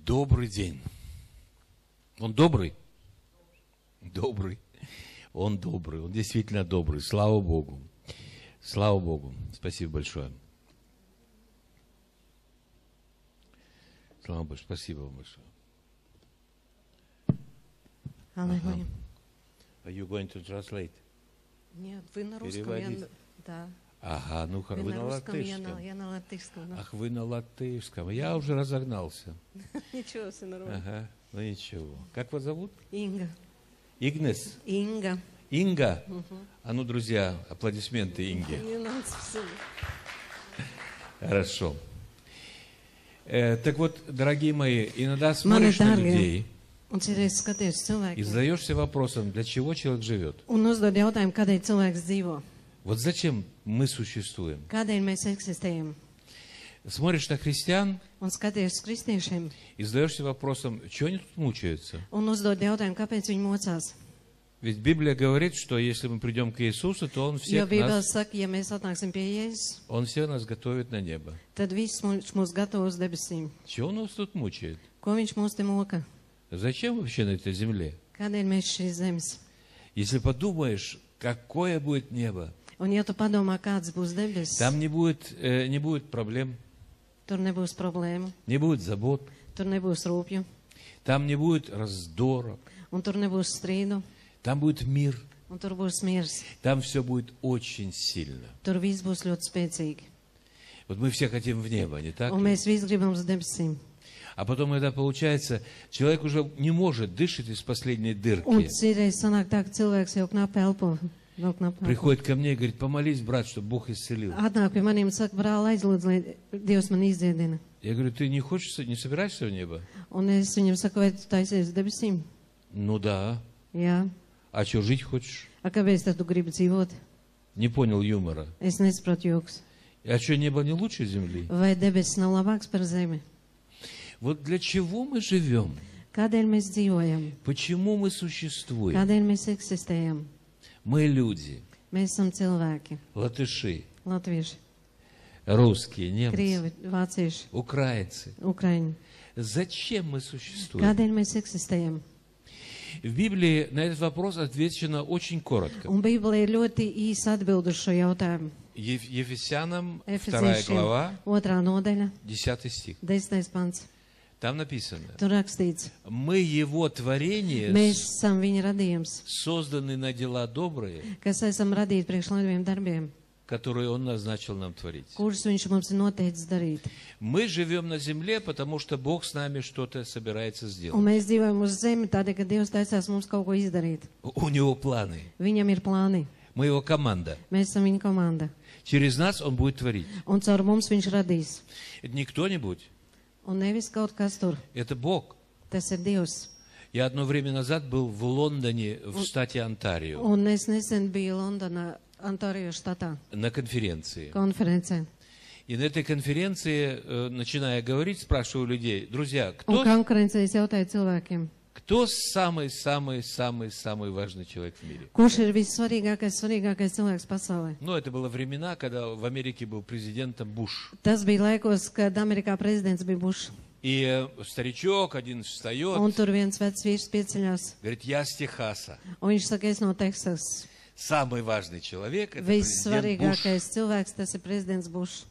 Добрый день. Он добрый? Добрый. Он добрый. Он действительно добрый. Слава Богу. Слава Богу. Спасибо большое. Слава Богу. Спасибо вам большое. Аллилуйя. Are you going to translate? Нет, вы на русском. Переводить? Да. Ага, ну Вы вы на на русском, латышском. я на латышском. Да. Ах, вы на латышском. Я уже разогнался. Ничего, все нормально. Ага, ну ничего. Как вас зовут? Инга. Игнес? Инга. Инга? А ну, друзья, аплодисменты Инге. Не надо, спасибо. Хорошо. Так вот, дорогие мои, иногда смотришь на людей Un citreiz skaties и cilvēkiem задаешься вопросом, для чего человек живет. un uzdod jautājumu, kādēļ cilvēks dzīvo, Вот зачем мы существуем? kādēļ mēs eksistējam. Смотришь на христиан Un skaties uz kristiešiem и задаешься вопросом, чего они тут мучаются? un uzdod jautājumu, kāpēc viņi mocās. Ведь Библия говорит, что если мы придем к Иисусу, то Он Jo всех Bībele нас, saka, ja mēs atnāksim pie Jēzus, Он всех нас готовит на небо. tad viss mūs gatavo uz debesīm. Чего Он нас тут мучает? Ko viņš mūs te moka? Зачем вообще на этой земле? Kādēļ mēs šīs zemes? Если подумаешь, какое будет небо, Un ja tu padomā, kāds būs debesis, там не будет проблем, tur nebūs problēmu, не будет забот, tur nebūs rūpju, там не будет раздора, un tur nebūs strīdu, там будет мир, un tur būs miers. там все будет очень сильно. Tur viss būs ļoti spēcīgi. Вот мы все хотим в небо, не так Un ли? mēs visi gribam uz debesīm. А потом это получается, человек уже не может дышать из последней Un дырки. citreiz sanāk tā, ka cilvēks jau knapi elpo. Vēl knapi elpo. Приходит ко мне и говорит, помолись, брат, чтобы Бог исцелил. Atnāk pie maniem un saka, brāl, aizlūdz, lai Dievs man izdziedina. Я говорю, ты не хочешь, не собираешься в небо? Un es viņam saku, vai tu taisies uz debesīm? Ну да. Jā. А что, жить хочешь? A kāpēc tad tu gribi dzīvot? Не понял юмора. Es nesaprotu joks. А что, небо не лучше земли? Vai debesis nav labāks par zemi? Вот для чего мы живем? Kādēļ mēs dzīvojam? Почему мы существуем? Kādēļ mēs eksistējam? Мы люди, Mēs esam cilvēki. латыши, Latvieši, русские, немцы, krievi, vācieši, украинцы. ukraiņi. Зачем мы существуем? Kādēļ mēs eksistējam? В Библии на этот вопрос отвечено очень коротко. Un Bībelē ir ļoti īsa atbilde uz šo jautājumu. Ефесянам 2 Efeziešiem глава, 2. nodaļa, 10 стих. 10. pants. Там написано, Tur rakstīts, мы Его творение, mēs esam viņa radījums, созданы на дела добрые, kas esam radīti priekš labiem darbiem, которые Он назначил нам творить. kurus viņš mums ir noteicis darīt. Мы живем на земле, потому что Бог с нами что-то собирается Un сделать. mēs dzīvojam uz zemi tādēļ, ka Dievs taisās mums kaut ko izdarīt. У Него планы. Viņam ir plāni. Мы Его команда. Mēs esam viņa komanda. Через нас Он будет творить. Un caur mums viņš radīs. Это не кто-нибудь, Un nevis kaut kas tur. это Бог. Tas ir Dievs. Я одно время назад был в Лондоне, в штате Онтарио, Un es nesen biju Londonā, Ontārio štatā, на конференции. konferencē. И на этой конференции, начиная говорить, спрашиваю людей, друзья, Un konferencē es jautāju cilvēkiem, кто самый важный человек в мире? kurš ir svarīgākais cilvēks pasaulē? Ну, это было времена, когда в Америке был президентом Буш. Tas bija laikos, kad Amerikā prezidents bija Bušs. И старичок один Un встает, tur viens vecs vīrs pieceļās. говорит, я с Техаса. Un viņš saka, es no Teksas. Самый важный человек, это президент Буш. Vissvarīgākais cilvēks, tas ir prezidents Bušs.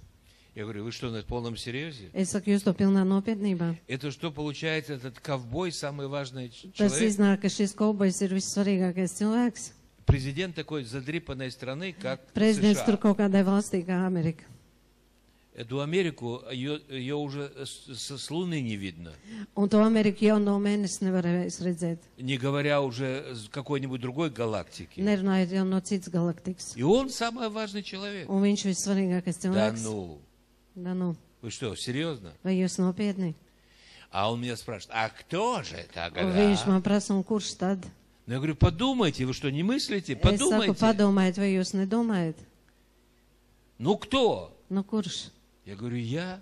Я говорю, вы что, на полном серьезе? Es saku, jūs to pilnā nopietnībā. Это что, получается, этот ковбой самый важный Tas человек? iznāk, ka šis kaubojs ir vissvarīgākais cilvēks. Президент такой задрипанной страны, как Prezidents tur США. kaut kādai valstī kā Amerika. Эту Америку, ее уже с Луны не видно. Un to Ameriku jau no mēnesis nevarēja redzēt. Не говоря уже с какой-нибудь другой галактики. Nerunājot jau no citas galaktikas. И он самый важный человек. Un viņš ir vissvarīgākais Да cilvēks. ну, Da nu, вы что, серьезно? vai jūs nopietni? А он меня spрашивает, а кто же Un тогда? viņš man prasa, un kurš tad? Ну, я говорю, подумайте, вы что, не мыслите? Es saku, Подумайте. padomājiet, vai jūs nedomājat? Ну, кто? Nu, kurš? Я говорю, я.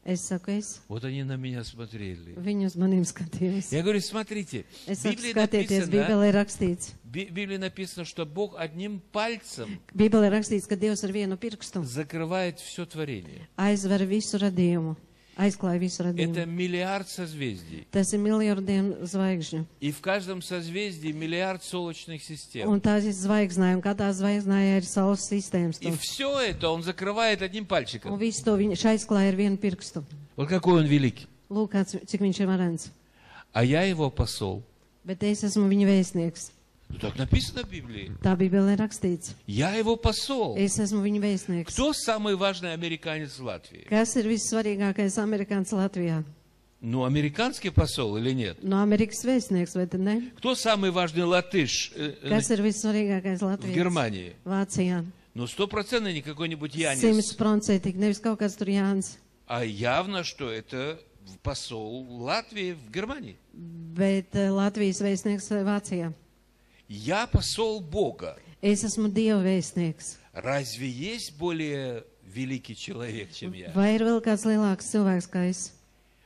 Es saku, es. Вот они на меня смотрели. Viņi uz maniem skatījās. Я говорю, смотрите, Es в saku, Библии skatieties, написано, Bībelē ir rakstīts. в Библии написано, что Бог одним пальцем Bībelē ir rakstīts, ka Dievs ar vienu pirkstu закрывает все творение. aizver visu radījumu. aizklāja visu Это radījumu. миллиард созвездий. Tas ir miljardiem zvaigžņu. И в каждом созвездии миллиард солнечных систем. Un tās ir zvaigznāji, un katrā zvaigznājā ir saules sistēmas. И все это он закрывает одним Un пальчиком. visu to viņš aizklāja ar vienu pirkstu. Вот какой он великий. Lūk, cik viņš ir varens. А я его посол. Bet es esmu viņa vēstnieks. Ну, так написано в Библии. Tā Bībelē rakstīts. Я его посол. Es esmu viņa vēstnieks. Кто самый важный американец в Латвии? Kas ir vissvarīgākais amerikāns Latvijā? Ну, американский посол или нет? No Amerikas vēstnieks, vai tad ne? Кто самый важный латыш Kas ir vissvarīgākais в Latvijas? Германии? Vācijā. Ну, 100% не какой-нибудь Янис. 100%, nevis kaut kāds tur Jānis. А явно, что это посол Латвии в Германии. Bet Latvijas vēstnieks Vācijā. Я посол Бога. Es esmu Dieva vēstnieks. Разве есть более великий человек, чем я? Vai ir vēl kāds lielāks cilvēks kā es?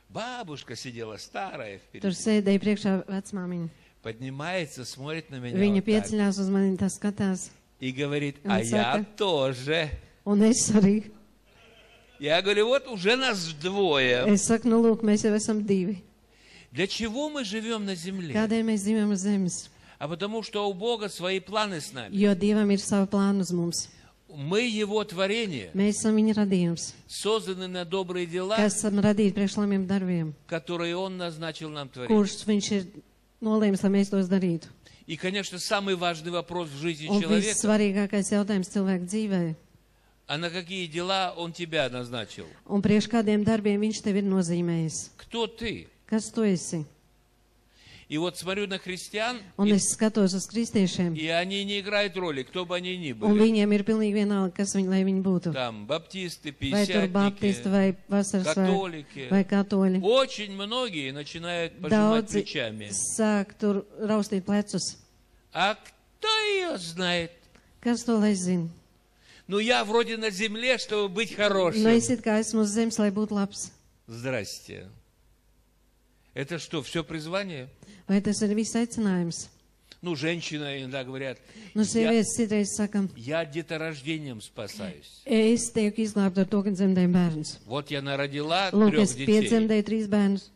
Бабушка сидела старая Tur впереди. sēdēja priekšā vecmāmiņa. Поднимается, смотрит на меня Viņa вот так pieceļās uz mani, tas skatās. и говорит, Он а я сака. тоже. Un es arī. Я говорю, вот уже нас двое. Es saku, nu lūk, mēs jau esam divi. Для чего мы живем на земле? Kādēļ mēs dzīvojam uz zemes? А потому что у Бога свои планы с нами. Jo Dievam ir savi plāni uz mums. Мы Его tворение, Mēs esam viņa radījums, созданы на добрые дела, kas esam radīti priekš labiem darbiem, которые Он назначил нам творить. kurus viņš ir nolēmis, lai mēs tos darītu. И, конечно, самый важный вопрос в жизни Un человека, vissvarīgākais jautājums cilvēku dzīvē. а на какие дела Он тебя назначил? Un priekš kādiem darbiem viņš tev ir nozīmējis. Кто ты? Kas tu esi? И вот смотрю на христиан, Un es skatos uz kristiešiem, и они не играют роли, кто бы они ни un были. viņiem ir pilnīgi vienalga, kas viņi, lai viņi būtu. Там баптисты, Vai tur baptisti, пятидесятники, vai vasaras католики. vai katoļi. Очень многие начинают пожимать Daudzi плечами. sāk tur raustīt plecus. А кто ее знает? Kas to lai zina? Ну, я вроде на земле, чтобы быть Nu, хорошим. es it kā esmu uz zemes, lai būtu labs. Здрасте. Это что, все призвание? Vai tas ir viss aicinājums? Ну, женщины иногда говорят, Nu, sievietes citreiz saka, я деторождением спасаюсь. es tieku izglābta ar to, ka dzemdēju bērnus. Вот я народила Lūk, 3 es детей, piedzemdēju 3 bērnus,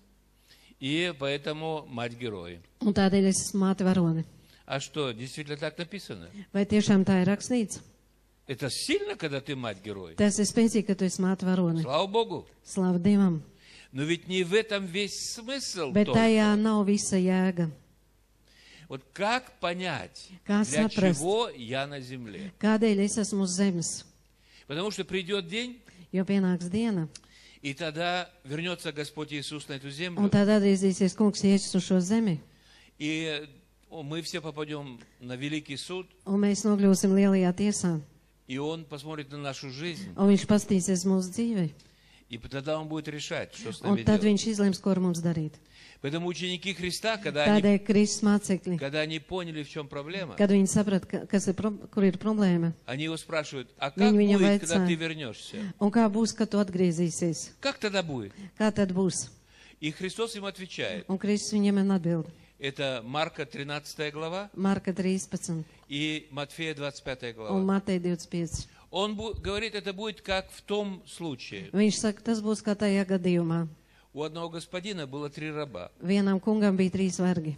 и поэтому мать-герой. un tādēļ es esmu māte varone. А что, действительно так написано? Vai tiešām tā ir rakstīts? Это сильно, когда ты мать-герой? Tas ir spēcīgi, ka tu esi māte varone. Слава Богу. Slavu Dievam. Но ведь не в этом весь смысл Bet только. tajā nav visa jēga. Вот как понять, Kā для saprast? чего я на земле? Kādēļ es esmu uz zemes? Потому что придет день, Jo pienāks diena, и тогда вернется Господь Иисус на эту un землю, tad atgriezīsies kungs Jēzus uz šo zemi, и мы все попадем на великий суд, un mēs nokļūsim lielajā tiesā, и Он посмотрит на нашу жизнь, un viņš pastīsies mūsu dzīvei, и тогда Он будет решать, что с un нами tad делать. viņš izlems, ko ar mums darīt. Поэтому ученики Христа, когда Tādēļ Kristus mācekļi, они поняли, в чем проблема, kad viņi saprata, kur ir problēma, они его спрашивают, а как Viņi viņam будет, когда vaicāja. ты вернешься? un kā būs, kad tu atgriezīsies, Как тогда будет? kā tad būs. И Христос им отвечает. Un Kristus viņiem atbild. Это Марка 13 глава Marka 13 и Матфея 25 un глава. Mateja 25. Он говорит, это будет как в том случае. Viņš saka, tas būs kā tajā gadījumā. У одного господина было 3 раба. Vienam kungam bija 3 vergi.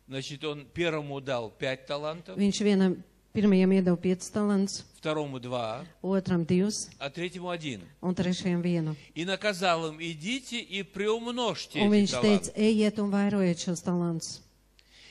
Значит, он первому дал 5 талантов, Viņš vienam pirmajam iedeva 5 talantus, второму 2, otram 2 а третьему 1. un trešajam 1. И наказал им, идите и приумножьте Un эти viņš teica, таланты. ejiet un vairojiet šos talantus.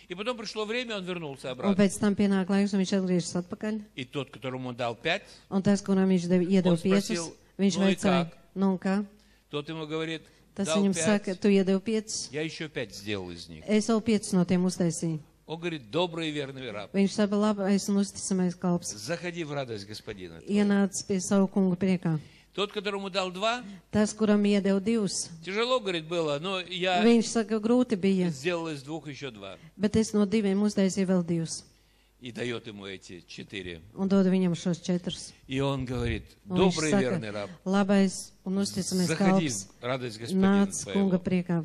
И потом пришло время, он вернулся Un обратно. pēc tam pienāk laiks, un viņš atgriežas atpakaļ. И тот, которому он дал 5, Un tas, kuram viņš iedeva Он 5, спросил, viņš "Nu, i vaicāja, kā?" nu un kā? тот ему говорит, Tas дал viņam 5, saka, tu iedeva 5, я еще 5 сделал из них. es vēl 5 no tiem uztaisīju. Он говорит, добрый и верный раб, Viņš saka, labais un uzticamais kalps. заходи в радость господина. твоего». Ienāc pie savu kungu priekā. Тот, которому дал 2, Tas, kuram iedeva 2, тяжело, говорит, было, но я viņš saka, grūti bija, сделал из 2 еще 2. bet es no 2 uztaisīju vēl 2. И дает ему эти 4. Un dodu viņam šos 4. И он говорит, Un viņš добрый и верный saka, раб, labais un uzticamais заходи kalps, в радость господина nāc kunga твоего. priekā.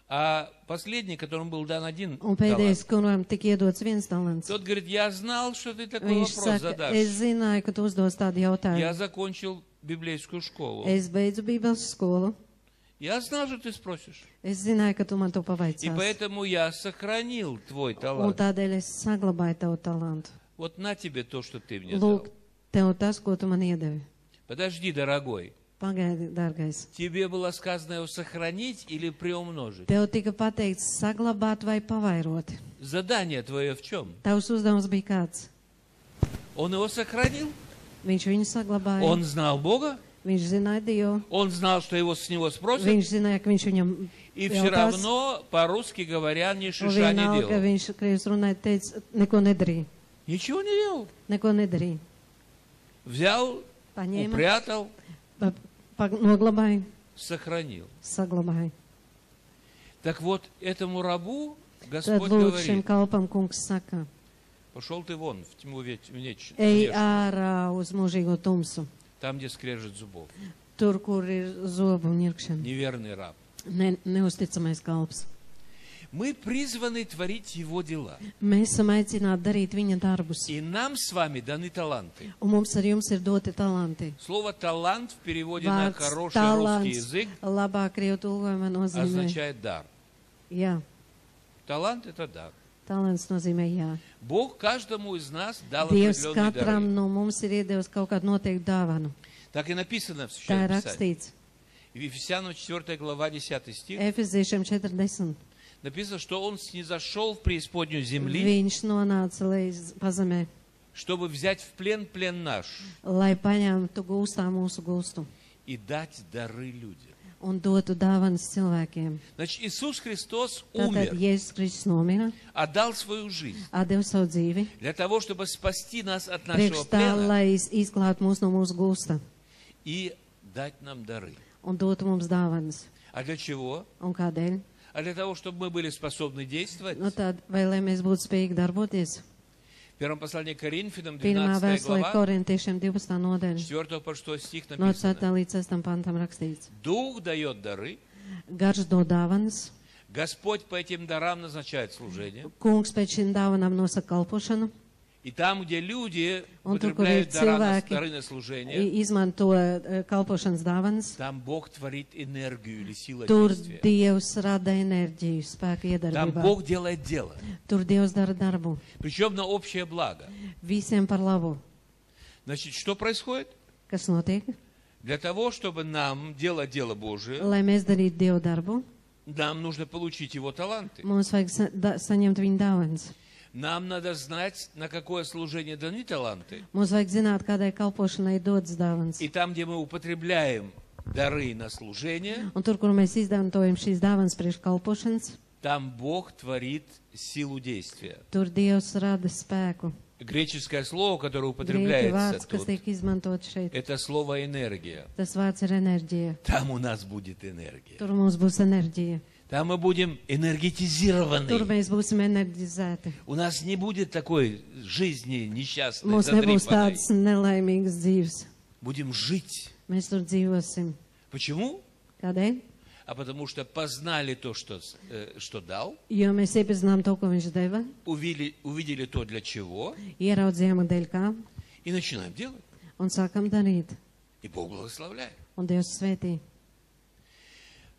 А последний, которому был дан 1 Un талант, pēdējais, kuram tika iedots 1 talants, тот говорит, я знал, что ты такой viņš вопрос saka, es задашь. zināju, ka tu uzdos tādu Я jautājumu. закончил библейскую школу. Es beidzu Bībeles skolu, Я знал, что ты спросишь. Es zināju, ka tu man to И pavaicāsi. поэтому я сохранил твой Un талант. tādēļ es saglabāju tavu talantu. Вот на тебе то, что ты мне Lūk, дал. tev tas, ko tu man iedevi. Подожди, дорогой. Pagaidi, dārgais. Тебе было сказано его сохранить или приумножить? Tev tika pateikts saglabāt vai pavairot. Задание твое в чем? Tavs uzdevums bija kāds. Он его сохранил? Viņš viņu saglabāja. Он знал Бога? Viņš zināja Dievu. Он знал, что его с него спросят? Viņš zināja, ka viņš viņam И все равно, по-русски говоря, ни un шиша не vienalga, ka делал. viņš krievs runāja, teica, neko nedarīja. Ничего не делал. Neko nedarīja. Взял, Paņēma, упрятал, noglabāja, сохранил. saglabāja. Так вот, этому рабу Tad Господь lūdzu šim говорит: kalpam kungs saka, пошел ты вон, в тьму ej внешнюю, ārā uz mūžīgo tumsu, там, где скрежет зубов. tur, kur ir zobu ņirkšana. Неверный раб. Neusticamais kalps. Мы призваны творить его дела. Mēs esam aicināti darīt viņa darbus. И нам с вами даны таланты. Un mums ar jums ir doti talanti. Слово «талант» в переводе на Vārds хороший русский talants язык labā krievu tulkojumā nozīmē, означает дар. jā, Талант – это дар. talants nozīmē jā. Бог каждому из нас дал Dievs определенные katram дары. no mums ir iedevis kaut kādu noteiktu dāvanu. Так и написано в Tā ir Священном Писании. rakstīts. В Ефесянам 4 глава 10 стих Efeziešiem 40. написано, что Он снизошел в преисподнюю земли, Viņš nonāca līdz pazemē, чтобы взять в плен наш lai paņemtu gūstā mūsu gūstu и дать дары людям. un dotu dāvanas cilvēkiem. Значит, Иисус Христос Tātad умер, Jēzus Kristus nomira, отдал свою жизнь atdeva savu dzīvi, для того, чтобы спасти нас от нашего priekš tā, плена lai izglābtu mūs no mūsu gūsta и дать нам дары. un dotu mums dāvanas. А для чего? Un kādēļ? А для того, чтобы мы были способны действовать. Nu, tad, vai lai mēs būtu spējīgi darboties? В первом послании к Коринфянам, Pirmā 12 vēstulē глава, korintiešiem 12. nodaļa, 4 по 6 стих no 4. написано: līdz 6. pantam rakstīts. Дух дает дары, Garš dod dāvanas, Господь по этим дарам назначает служение. kungs pēc šīm dāvanām nosaka kalpošanu, И там, где люди un tur, kur ir употребляют cilvēki дары на служение, izmanto kalpošanas dāvanas, там Бог творит энергию или сила tur действия. Dievs rada enerģiju, spēku Там iedarbībā. Бог делает дело. Tur Dievs dara darbu. Причем на общее благо. Visiem par labu. Значит, что происходит? Kas notiek? Для того, чтобы нам делать дело Божие, Lai mēs darītu Dievu darbu, нам нужно получить Его таланты. mums vajag saņemt viņa dāvanas. Нам надо знать, на какое служение даны таланты. Mums vajag zināt, kādai kalpošanai dodas dāvanas. И там, где мы употребляем дары на служение, Un tur, kur mēs izmantojam šīs dāvanas priekš kalpošanas, там Бог творит силу действия. tur Dievs rada spēku. Греческое слово, которое Grieķu употребляется vārds, kas тут, tiek izmantot šeit, это слово энергия. tas vārds ir enerģija. Там у нас будет энергия. Tur mums būs enerģija. Там мы будем энергетизированы. Tur mēs būsim enerģizēti. У нас не будет такой жизни несчастной, Mums nebūs задрипанной. tādas nelaimīgas dzīves. Будем жить. Mēs tur dzīvosim. Почему? Kādēļ? А потому что познали то, что дал, Jo mēs iepazinām to, ko viņš deva, увидели то, для чего, ieraudzījām dēļ kā и начинаем делать. un sākam darīt. И Бог благословляет. Un Dievs svētī.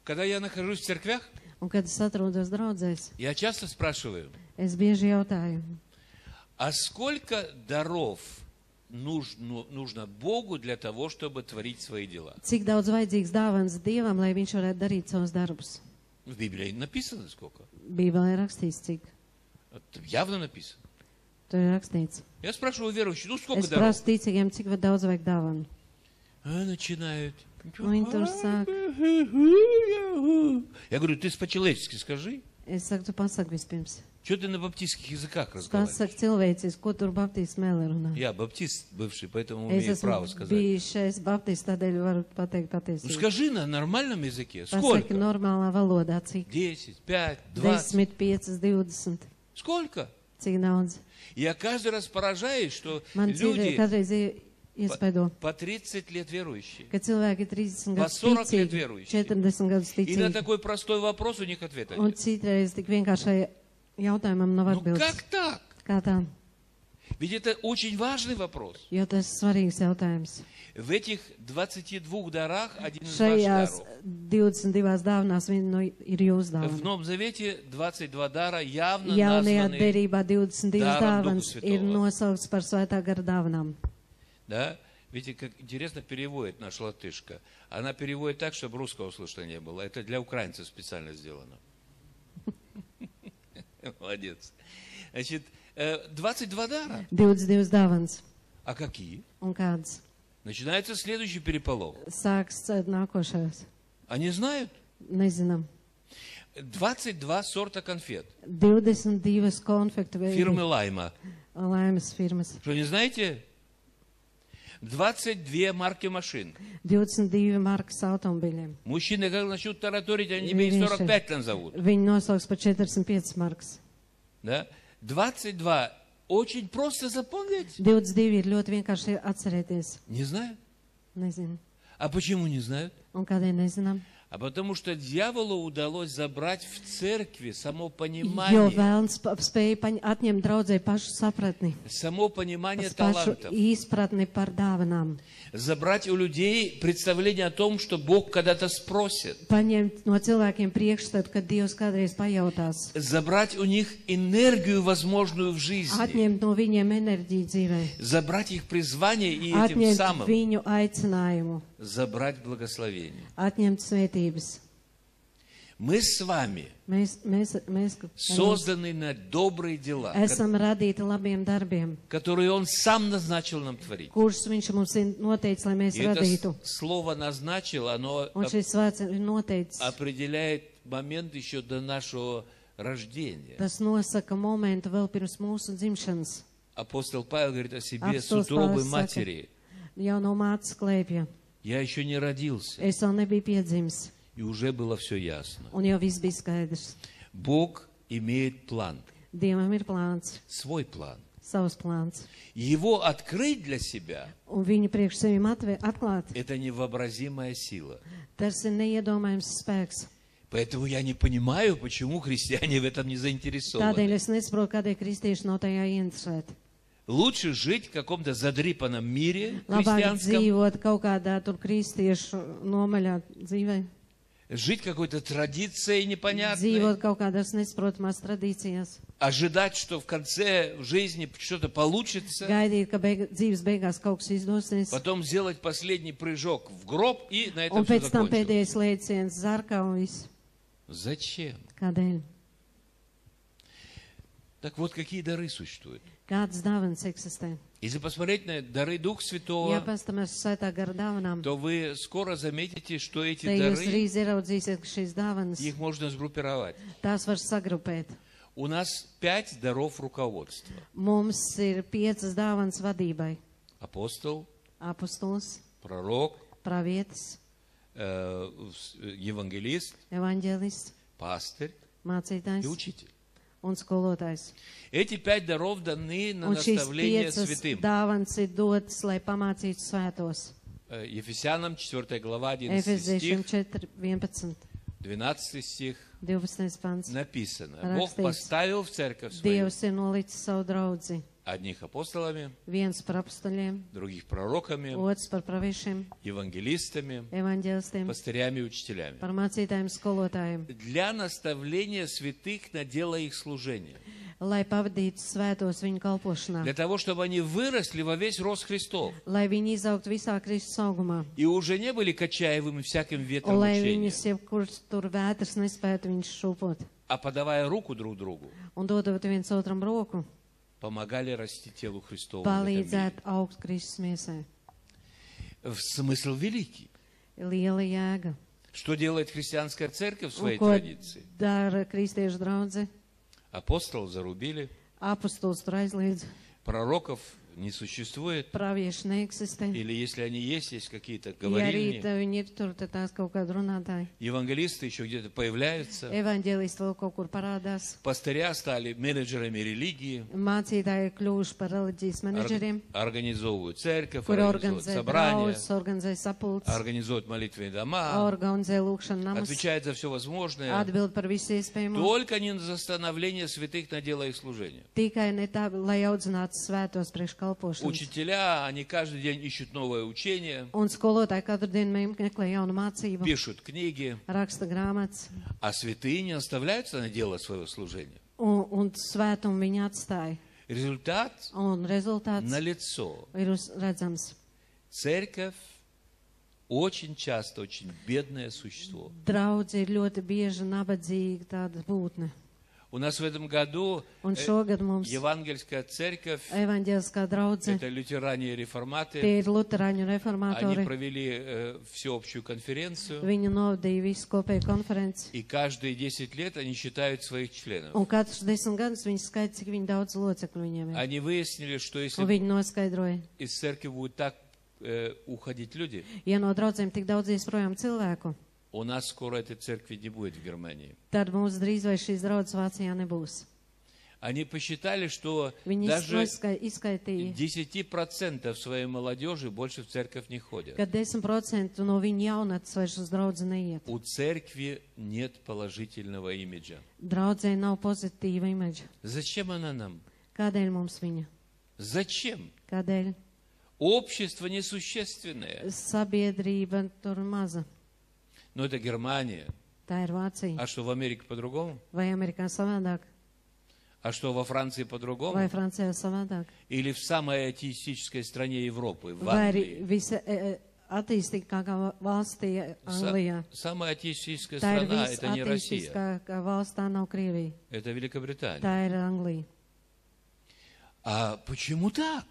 Когда я нахожусь в церквях, Un kad es atrodos draudzēs, я часто спрашиваю, es bieži jautāju, а сколько даров нужно Богу для того, чтобы творить свои дела? cik daudz vajadzīgs dāvans Dievam, lai viņš varētu darīt savus darbus. В Библии написано сколько. Bībelē ir rakstīts, cik. Это явно написано. Tur ir rakstīts. Я спрашиваю верующих, ну сколько Es даров? prasu ticīgiem, cik daudz vajag dāvanu. А начинают. Viņi tur sāk. Я говорю, ты по-человечески скажи. Es saku, tu pasaki vispirms. Что ты на baptистских языках разговариваешь? Pasaki cilvēcis, ko tur baptistu mēlē runā. Я баптист бывший, поэтому Es имею право esmu сказать. bijušais baptists, tādēļ varu pateikt Ну patiesību. скажи на нормальном языке. Pasaki Сколько? normālā valodā, cik 10, 5, 20. 10, 5, 20. Сколько? Cik daudz? Я каждый раз поражаюсь, что Man dzīvē люди kādreiz iespaido, по 30 лет верующие. ka cilvēki 30 Pa gadus 40 ticīgi, vierujuši. 40 gadus И на ticīgi. такой простой вопрос у них ответа Un нет. citreiz tik vienkāršai jautājumam nav Ну atbildes. как так? Kā tā? Ведь это очень важный вопрос. jo tas ir svarīgs jautājums. В этих 22 дарах один из Šajās ваших даров. 22 dāvanās viena no ir jūsu В dāvana. Новом Завете 22 дара явно Jaunajā названы, derībā 22 даром dāvanas Духа ir Святого. nosaukts par svētā gara dāvanām. да? Видите, как интересно переводит наша латышка. Она переводит так, чтобы русского слышно не было. Это для украинцев специально сделано. Молодец. Значит, 22 дара. 22 dāvanas. А какие? Un kādas? Начинается следующий переполох. Sāks nākošais. Они знают? Nezinām. 22 сорта конфет. 22 konfektu Фирмы veidi. Лайма. Laimes firmas. Что, не знаете? 22 марки машин. 22 markas automobiļiem. Мужчины, как начнут тараторить, они тебе и 45 назовут. Viņi nosauks par 45 markas. Да? 22. Очень просто запомнить. 22 ir ļoti vienkārši atcerēties. Не знаю. Nezinu. А почему не знают? Un kādēļ nezinām? А потому что дьяволу удалось забрать в церкви само Jo понимание, vēlns spēja atņemt draudzē pašu sapratni, само понимание pašu талантов. izpratni par dāvanām. Забрать у людей представление о том, что Бог когда-то спросит. Paņemt no cilvēkiem priekšstatu, kad Dievs kādreiz pajautās. Забрать у них энергию, возможную в жизни. Atņemt no viņiem enerģiju dzīvē. Забрать их призвание и этим Atņemt самым viņu aicinājumu. забрать благословение. Atņemt svētības. Мы с вами Mēs созданы на добрые дела, esam radīti labiem darbiem, которые Он сам назначил нам творить. kurus viņš mums ir noteicis, lai mēs И это radītu. слово «назначил», оно Un šis vārds ir noteicis. определяет момент еще до нашего рождения. Tas nosaka momentu vēl pirms mūsu dzimšanas. Апостол Павел говорит о себе с Apostols утробы Pāvils матери. Jau no mātes klēpja. Я еще не родился, Es vēl nebiju piedzimis, и уже было все ясно. un jau viss bija skaidrs. Бог имеет план, Dievam ir plāns, свой план. savs plāns. Его открыть для себя Un viņu priekš sevim atklāt, – это невообразимая сила. tas ir neiedomājams spēks. Поэтому я не понимаю, почему христиане в этом не Tādēļ заинтересованы. es nesaprotu, kādēļ kristieši nav tajā ieinteresēti. Лучше жить в каком-то задрипанном мире Labāk христианском, dzīvot kaut kādā tur kristiešu nomaļā dzīvē, жить какой-то традицией непонятной, dzīvot kaut kādās nesaprotamās tradīcijās, ожидать, что в конце жизни что-то получится, gaidīt, ka dzīves beigās kaut kas izdosies, потом сделать последний прыжок в гроб и на этом un все pēc tam закончилось. pēdējais lēciens zarkā un viss. Зачем? Kādēļ? Так вот, какие дары существуют. Kādas dāvanas eksistē? Если посмотреть на дары Духа Ja Святого, pastamies uz svētā gara dāvanām, то вы скоро заметите, что эти tad jūs дары, drīz ieraudzīsiet, ka šīs dāvanas, их можно сгруппировать. tās var sagrupēt. У нас 5 даров руководства. Mums ir 5 dāvanas vadībai. Апостол, Apostols, пророк, pravietis, евангелист, evaņģēlists, пастырь и mācītājs учитель. un skolotājs. Эти 5 даров даны на Un šīs наставление 5 святым. dāvanas ir dotas, lai pamācītu svētos. Ефесянам 4 глава 11 Efeziešiem стих, 4, 11, 12 стих 12 pants. написано. Rakstīts. Бог поставил в церковь свою Dievs ir nolicis savu draudzi. одних апостолами, Viens par apstuļiem, других пророками, otrs par praviešiem, евангелистами, evaņģēlistiem, пастырями и учителями. par mācītājiem, skolotājiem, Для наставления святых на дело их служения. lai pavadītu svētos viņu kalpošanā, Для того, чтобы они выросли во весь рост Христов. lai viņi izaugtu visā Kristus augumā, И уже не были качаевыми всяким un ветром lai учения, viņus jebkur tur vētras nespētu viņus šūpot, а подавая руку друг другу, un dodot viens otram roku, помогали расти телу Христову. в этом мире. palīdzētu augt Kristus miesai. Смысл великий. Liela jēga. Что делает христианская церковь в Un своей ko традиции? dara kristiešu draudze? Апостолов зарубили, Apostols tur aizliedz, пророков не существует, pravieši neeksistē. или если они есть какие-то Ja arī говорильни, viņi ir tur, tad tās kaut kādi runātāji. евангелисты еще где-то появляются, Evaņģēlisti vēl kaut kur parādās. пастыря стали менеджерами религии, Mācītāji ir kļuvuši par reliģijas menedžeriem, организовывают церковь, kuri организовывают organizē собрания, draudzes, organizē sapulces, организовывают молитвенные дома, organizē lūkšanu namus, отвечают за все возможное, atbild par visu iespējamo. только не за становление святых на дело их служения. Tikai ne tā, lai audzinātu svētos priekš kalpošanas. Учителя, они каждый день ищут новое учение, Un skolotāji katru dienu meklē jaunu mācību, пишут книги, raksta grāmatas, а святые не оставляются на дело своего служения. un svētumu viņi atstāja. Результат Un rezultāts налицо. ir redzams. Церковь очень часто очень бедное существо. Draudzi ir ļoti bieži nabadzīga tāda būtne. У нас в этом году Un šogad mums евангельская церковь, evaņģēliskā draudze, это лютеране и реформаты, tie ir luterāņu они reformatori. провели всеобщую конференцию, Viņi novadīja visu kopēju konferenci. и каждые 10 лет они считают своих членов. Un katrs 10 gadus viņi skaita, cik viņi daudz locekļu viņiem ir. Они выяснили, что Un если viņi noskaidroja, из церкви будут так уходить люди, ja no draudzēm tik daudz ies projām cilvēku, у нас скоро этой церкви не будет в Германии. tad mums drīz vai šīs draudzes Vācijā nebūs. Они посчитали, что Viņi даже izskaitīja, 10% своей молодежи больше в церковь не ходят. ka 10% no viņu jaunatnes vairs uz draudzi neiet. У церкви нет положительного имиджа. Draudzē nav pozitīva imidža. Зачем она нам? Kādēļ mums viņa? Зачем? Kādēļ? Общество несущественное. Sabiedrība tur maza. Но это Германия. Tā ir Vācija. А что в Америке по-другому? Vai Amerikā savādāk? А что во Франции Vai по-другому? Francijā savādāk? Или в самой атеистической стране Европы, в Vai arī Англии? visa attīstīgākā valstī Anglijā? Самая атеистическая Tā ir страна, это не Россия, visattīstīgākā valsts, tā nav Krievija. это Великобритания. Tā ir Anglija. А почему так?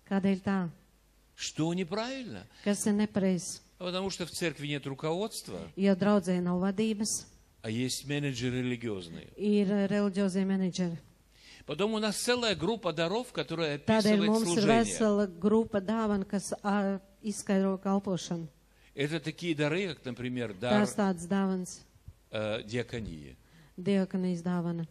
Kādēļ tā? Что неправильно? Kas ir nepareizs? Потому что в церкви нет руководства, Jo draudzē nav vadības, а есть менеджеры религиозные. ir reliģiozie menedžeri. Потом у нас целая группа даров, которая Tādēļ описывает mums ir служение. vesela grupa dāvana, kas izskaidro kalpošanu. Это такие дары, как, например, дар Tās tādas dāvanas, диаконии diakonijas dāvana,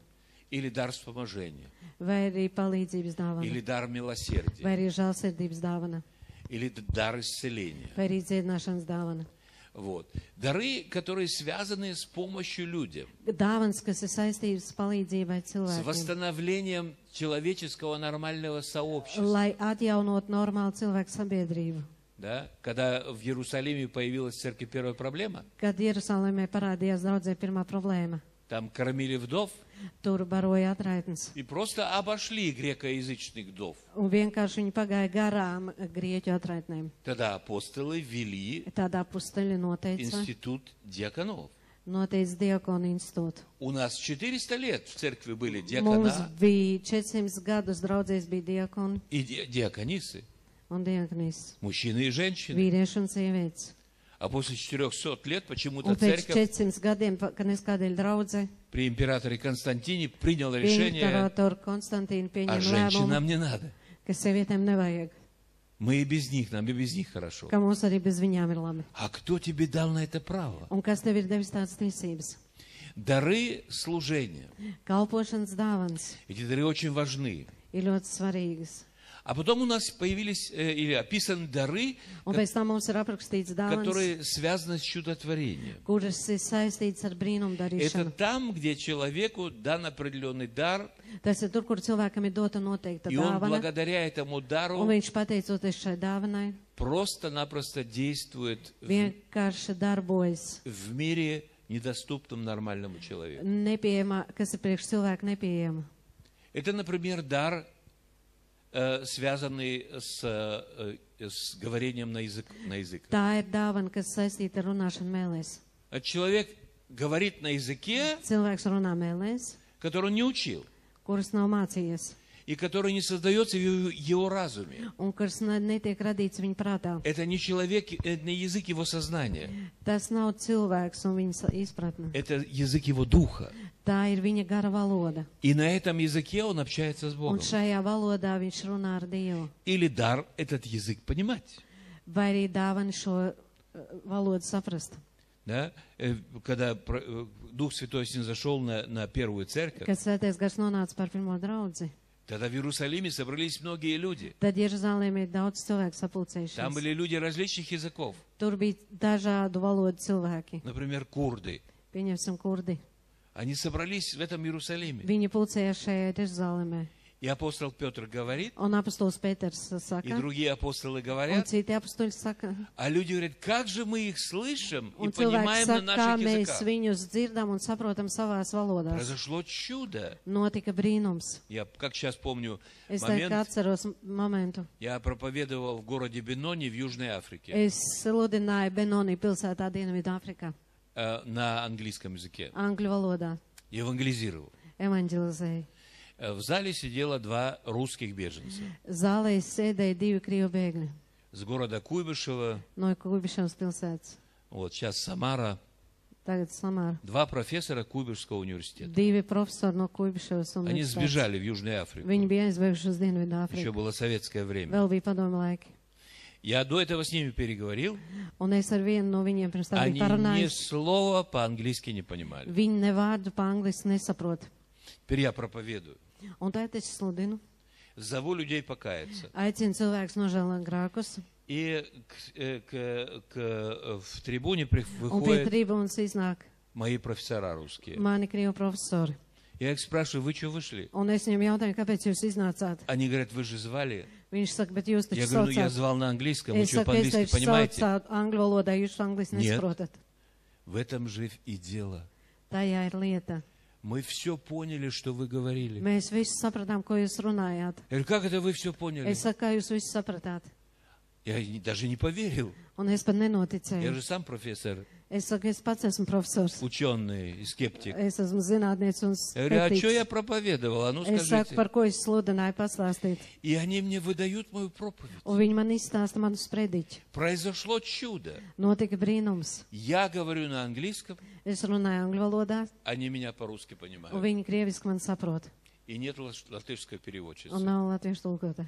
или дар вспоможения, vai arī palīdzības dāvana, или дар vai милосердия, arī žēlsirdības dāvana, или дар исцеления. vai arī dziedināšanas dāvana. Вот. Дары, которые связаны с помощью людям, Dāvanas, kas ir saistītas palīdzībai с cilvēkiem, восстановлением человеческого нормального сообщества. lai atjaunot normālu cilvēku sabiedrību. Да? Когда в Иерусалиме появилась в церкви первая проблема, Kad Jerusalemē parādījās draudzē pirmā problēma, там кормили вдов tur baroja atraitnes. и просто обошли грекоязычных вдов. Un vienkārši viņi pagāja garām grieķu atraitnēm. Тогда апостолы ввели Tādā pusteļa noteica институт диаконов. diakonu institūtu. У нас 400 лет в церкви были Mums диакона bija 400 gadus draudzēs bija diakoni и диаконисы, un diakonīs, мужчины и женщины. vīrieši un sievietes. А после 400 лет почему-то Un pēc церковь 400 gadiem, kad es kādēļ draudze, при императоре Константине приняла решение, imperatoru Konstantīnu а pieņem женщинам lēmumu, не надо. ka sievietēm nevajag, Мы и без них, нам и без них хорошо. ka mums arī bez viņām ir labi. А кто тебе дал на это право? Un kas tev ir devis tādas tiesības? Дары служения. Kalpošanas dāvans Эти дары очень важны. ir ļoti svarīgas. А потом у нас появились или описаны дары, Un pēc tam mums ir aprakstīts dāvans, которые связаны с чудотворением. kuras ir saistīts ar Это brīnumdarīšanu. там, где человеку дан определенный дар, Tas ir tur, kur cilvēkam ir dota noteikta и он dāvana, благодаря этому un дару viņš pateicoties šai dāvanai просто-напросто действует vienkārši darbojas в мире, недоступном нормальному человеку. nepieejama, kas ir priekš cilvēka nepieejama. Это, например, дар, связанный с говорением на язык. Tā ir dāvana, kas saistīta ar runāšanu mēlēs. Человек говорит на языке, Cilvēks runā mēlēs, который он не учил. kuras nav mācījies. и который не создается в его разуме. un kas netiek radīts viņa prātā. Это не человек, это не язык его сознания. Tas nav cilvēks un viņa izpratne. Это язык его духа. Tā ir viņa gara valoda. И на этом языке он общается с Un Богом. šajā valodā viņš runā ar Dievu. Или дар этот язык понимать. Vai arī dāvana šo valodu saprast. Да? Когда Дух Святой зашел на первую церковь, Kad Svētais Gars nonāca par pirmo draudzi, тогда в Иерусалиме собрались многие люди. tad Jeruzālēmē ir daudz cilvēku Там sapulcējušies. были люди различных языков. Tur bija dažādu valodu cilvēki. Например, курды. Pieņemsim kurdi. Они собрались в этом Иерусалиме. Viņi pulcējās šajā Jeruzālēmē. И апостол Петр говорит, Un apostols Pēters и saka, другие апостолы un говорят, citi apostoli saka, а люди говорят, как же мы их слышим и un cilvēki понимаем на saka, kā наших mēs языках. viņus dzirdam un saprotam savās valodās. Произошло чудо. Notika brīnums. Я как сейчас помню Es tagad момент, atceros momentu. я проповедовал в городе Бенони в Южной Африке Es sludināju Benoni pilsētā Dienvidāfrikā, на английском языке. angļu valodā, Евангелизировал. evanģelizēju. В зале сидело два русских беженца Zālē sēdēja divi krievu bēgļi с города Куйбышева, no Kuibiševas pilsētas. вот сейчас Самара, Tagad Samāra. два профессора Куйбышевского университета. Divi profesori no Kuibiševas Они universitātes. сбежали в Южную Африку. Viņi bija aizbēguši uz Еще Dienvidāfriku. было советское время. Vēl bija padomu laiki. Я до этого с ними переговорил. Un es ar vienu no viņiem pirms tam Они biju ни parunājis. слова по-английски не понимали. Viņi ne vārdu pa angliski nesaprot. Теперь я проповедую. Un tā es sludinu. Зову людей покаяться. Aicinu cilvēkus nožēlot grākus. И в трибуне Un pie выходят tribunas iznāk мои профессора русские. mani krievu profesori. Я их спрашиваю, вы что вышли? Un es viņiem jautāju, kāpēc jūs iznācāt. Они говорят, вы же звали. Viņš saka, bet jūs taču Я говорю, ну я saucāt. звал на английском, вы Es что, saku, es по-английски taču понимаете? saucāt angļu valodā, jūs angliski Нет. nesaprotat. В этом же и дело. Tajā ir lieta. Мы все поняли, что вы говорили. Mēs visi sapratām, ko jūs runājāt. Я говорю, как это вы все поняли? Es saku, kā jūs visi sapratāt. Я даже не поверил. Un es pat Я nenoticēju. же сам профессор, Es saku, es pats esmu profesors. ученый и скептик. Es esmu zinātnieks un Я говорю, а что я skeptiķis. проповедовал? А ну Es saku, скажите. par ko es sludināju pastāstīt. И они мне выдают мою проповедь. Un viņi man izstāsta manu sprediķi. Произошло чудо. Notika brīnums. Я говорю на английском, Es runāju angļu valodā, они меня по-русски un понимают. viņi krieviski man saprot. И нет латышского переводчицы. Un nav latviešu tulkota.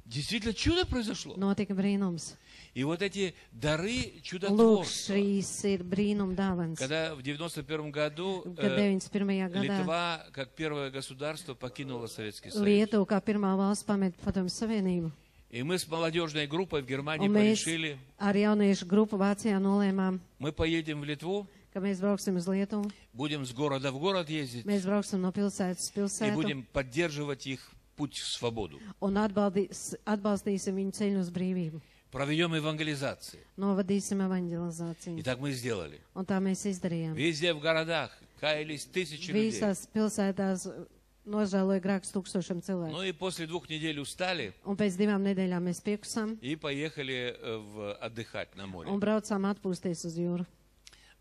Действительно, чудо произошло. Notika brīnums. И вот эти дары Lūk, чудотворства. šīs ir brīnuma dāvans. Когда в 91 году Kad 91. gadā Литва, как первое государство, покинула Советский Союз. Lietuva kā pirmā valsts pamet Padomju Savienību. И мы с молодежной группой в Германии Un mēs порешили, ar jauniešu grupu Vācijā nolēmām, мы поедем в Литву, ka mēs brauksim uz Lietuvu. будем с города в город ездить Mēs brauksim no pilsētas uz и pilsētu будем поддерживать их путь в свободу. un atbalstīsim viņu ceļu uz brīvību. Проведем евангелизацию. Novadīsim И evanģelizāciju. так мы сделали. Un tā mēs izdarījām. Везде в городах каялись тысячи людей. Visās pilsētās nožēloja grēkus tūkstošiem cilvēku. Ну и после 2 недель устали Un pēc 2 nedēļām mēs piekusām и поехали отдыхать на море. un braucām atpūsties uz jūru.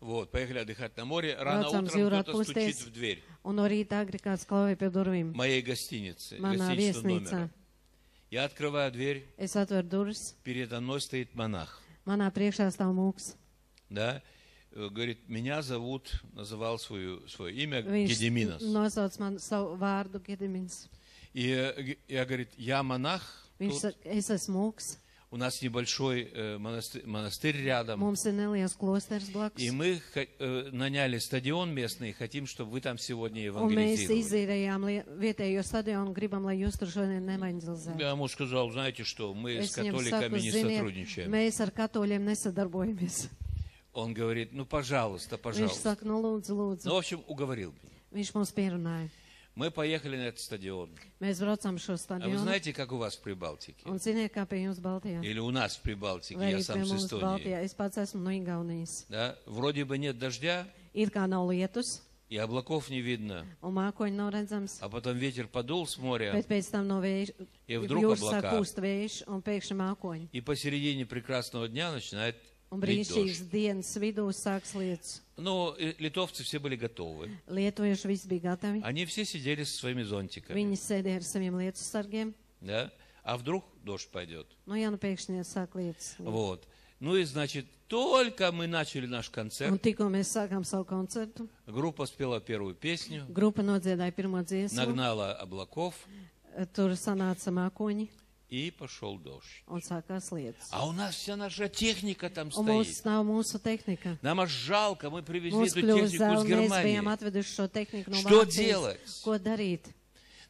Вот, поехали отдыхать на море. Рано Braucām uz утром jūru кто-то стучит atpūsties. в дверь Un no rīta agri kāds klauvēja pie durvīm. моей гостиницы, Manā гостиничного viesnīcā. номера. Я открываю дверь, Es atveru durvis. передо мной стоит монах. Manā priekšā stāv mūks. Да? Говорит, меня зовут, называл свое имя Viņš Гедеминос. nosauc man savu vārdu Gedimins. И я, говорит, я монах, Viņš тут saka, es esmu mūks. у нас небольшой монастырь рядом. Mums ir neliels klosters И blakus. мы наняли стадион местный, и хотим, чтобы вы там сегодня Un mēs евангелизировали. izīrējām vietējo stadionu un gribam, lai jūs tur šodien nevanģelizētu. Я ему сказал, знаете что, мы с Es viņam католиками saku, не ziniet, сотрудничаем. mēs ar katoļiem nesadarbojamies. Он говорит, ну, пожалуйста, Viņš пожалуйста. saka, nu lūdzu, Ну, lūdzu. в общем, уговорил меня. Viņš mums pierunāja. Мы поехали на этот стадион. Mēs braucām šo А вы stadionu. знаете, как у вас в Прибалтике? Un ziniet, kā pie jums Baltijā. Или у нас в Прибалтике, Vai я arī сам pie с mums Эстонии. Baltijā. Es pats esmu no Igaunijas. Да? Вроде бы нет дождя, Ir kā nav lietus, и облаков не видно. un mākoņi nav redzams. А потом ветер подул с моря, Bet pēc tam no vēja, И вдруг jūras sāk облака. pūst vējš un pēkšņi mākoņi. и посередине прекрасного дня начинает Un лить brīnišķīgas дождь. dienas vidū sāks lietas. Но литовцы все были готовы. Lietuvieši visi bija gatavi. Они все сидели со своими зонтиками. Viņi sēdēja ar saviem lietu sargiem. Да? А вдруг дождь пойдет? Nu, ja nu pēkšņi sāk lietas. Вот. Ну и значит, только мы начали наш Un концерт, tikko mēs sākām savu koncertu, группа спела первую песню, grupa nodziedāja pirmo dziesmu, нагнала облаков, tur sanāca mākoņi и пошел дождь. un sākās lietas. А у нас вся наша техника там Un mums стоит. nav mūsu tehnika. Нам аж жалко, мы привезли Mums эту kļūst технику žēl, из mēs bijām Германии. atveduši šo tehniku no Что Vācijas. делать? Ko darīt?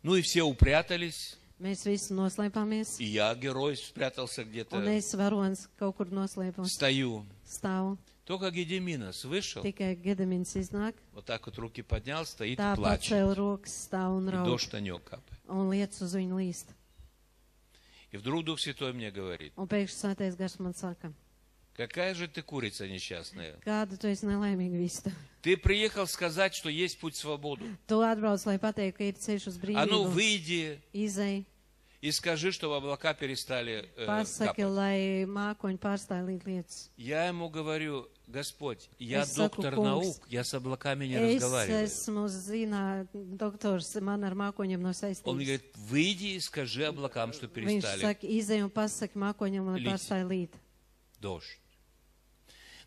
Ну и все упрятались, Mēs visi noslēpāmies, и я, герой, спрятался un где-то, es varonis kaut kur noslēpos. стою. Stāvu. Только Гедеминос вышел, Tikai Gedemins iznāk, вот так вот руки поднял, стоит tā и плачет. pacēla rokas, stāv un И raud, дождь на него капает. un lietas uz viņu līst. И вдруг Дух Святой мне говорит: Un pēkšņi svētais gars man saka, какая же ты курица несчастная. kāda tu esi nelaimīga vista. Ты приехал сказать, что есть путь в свободу. Tu atbrauc, lai pateiktu, ka ir ceļš uz А ну brīvību. выйди Izej, и скажи, чтобы облака перестали pasaki, капать. lai mākoņi pārstāj līt lietas. Я ему говорю: Господь, я Es saku, доктор kungs, наук, я с облаками не Es разговариваю. esmu doktors, man ar mākoņiem nav Он мне saistības. говорит: выйди и скажи облакам, что Viņš перестали saka, izej un pasaki mākoņiem, lai Līt. pārstāj līt. дождь.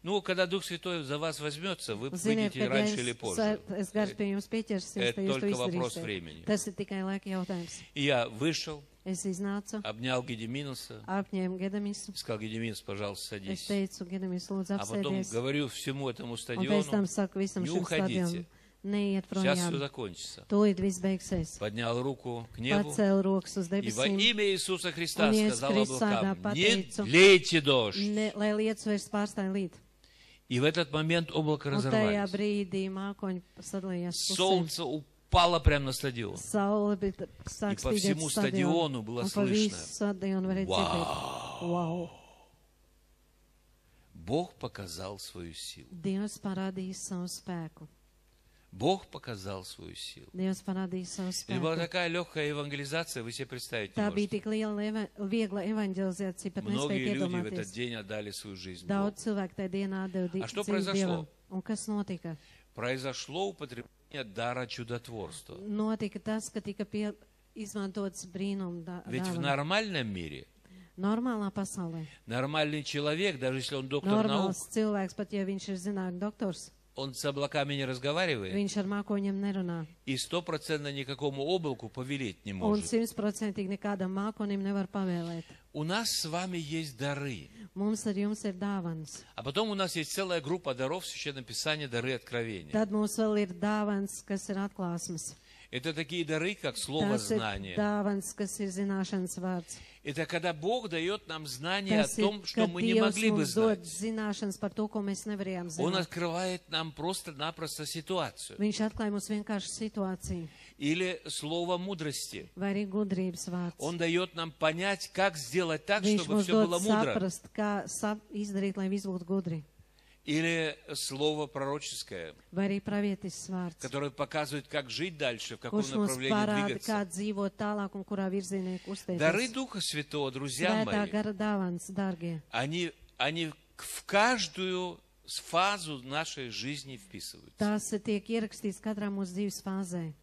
Ну, когда Дух Святой за вас возьмется, вы Ziniet, выйдете kad раньше или es позже. gars pie jums pieķersies, Это tad jūs to только вопрос izdarīsiet. времени. Tas ir tikai laika jautājums. И я вышел, Es iznācu, обнял Гедеминоса, apņēmu Gedamisu. сказал: Гедеминос, пожалуйста, Es садись. teicu, Gedamis, lūdzu А потом apsēdies. говорю всему этому Un pēc tam стадиону: saku visam не šim уходите. stadionam, neiet Сейчас все projām. закончится. Tūlīt viss beigsies. Поднял руку к небу Pacēlu rokas uz и во debesīm, имя Иисуса Христа Un Jēzus сказал Kristus облакам: vārdā не pateicu, лейте дождь. lai lietas vairs pārstāj līt. И в этот момент облако Un tajā разорвались. brīdī mākoņi sadalījās pusēm. Солнце упало прямо на стадион. Saule bija sāk И по spīdēt всему стадиону было un pa visu слышно: stadionu varēja dzirdēt. Wow! Бог показал свою силу. Dievs parādīja savu spēku. Бог показал свою силу. Dievs parādīja savu Это была spēku. такая легкая евангелизация, вы себе представить не Tā bija можете. tik liela, viegla evanģelizācija, pat Многие nespēja люди в этот iedomāties. день отдали свою жизнь Богу. Daudz cilvēku tajā dienā deva А что dzīvi произошло? Dievam. Un kas notika? Произошло употребление дара чудотворства. Notika tas, ka tika izmantots brīnum Ведь в dāvana. нормальном мире Normālā pasaulē. нормальный человек, даже если он доктор наук, Normāls cilvēks, pat ja viņš ir zinātņu doktors, он с облаками не разговаривает viņš ar mākoņiem nerunā. и 100% никакому облаку повелеть не Un может. 100% nekādam mākonim nevar pavēlēt. У нас с вами есть дары. Mums ar jums ir dāvans. А потом у нас есть целая группа даров в Священном Писании, дары откровения. Tad mums vēl ir dāvans, kas ir atklāsmes. Это такие дары, как слово Tas ir знание. dāvans, kas ir zināšanas vārds. Это когда Бог дает нам знание о Tas ir, том, что kad мы не Dievs могли бы mums dod знать. zināšanas par to, ko mēs nevarējām Он zināt. открывает нам просто-напросто ситуацию. Viņš atklāja mums vienkārši situāciju, Или слово мудрости. vai arī gudrības vārds. Он дает нам понять, как сделать так, Viņš чтобы mums все dod было мудро. saprast, kā izdarīt, lai viss būtu gudri. Или слово пророческое, Vai arī pravietis vārds, которое показывает, как жить дальше, в каком kurš mums направлении parāda, двигаться. kā dzīvot tālāk un kurā virzienā Дары kustēties. Духа Святого, друзья Svētā мои, gara dāvans, dārgie. они в каждую фазу нашей жизни вписываются. Tās tiek ierakstīts katrā mūsu dzīves fāzē.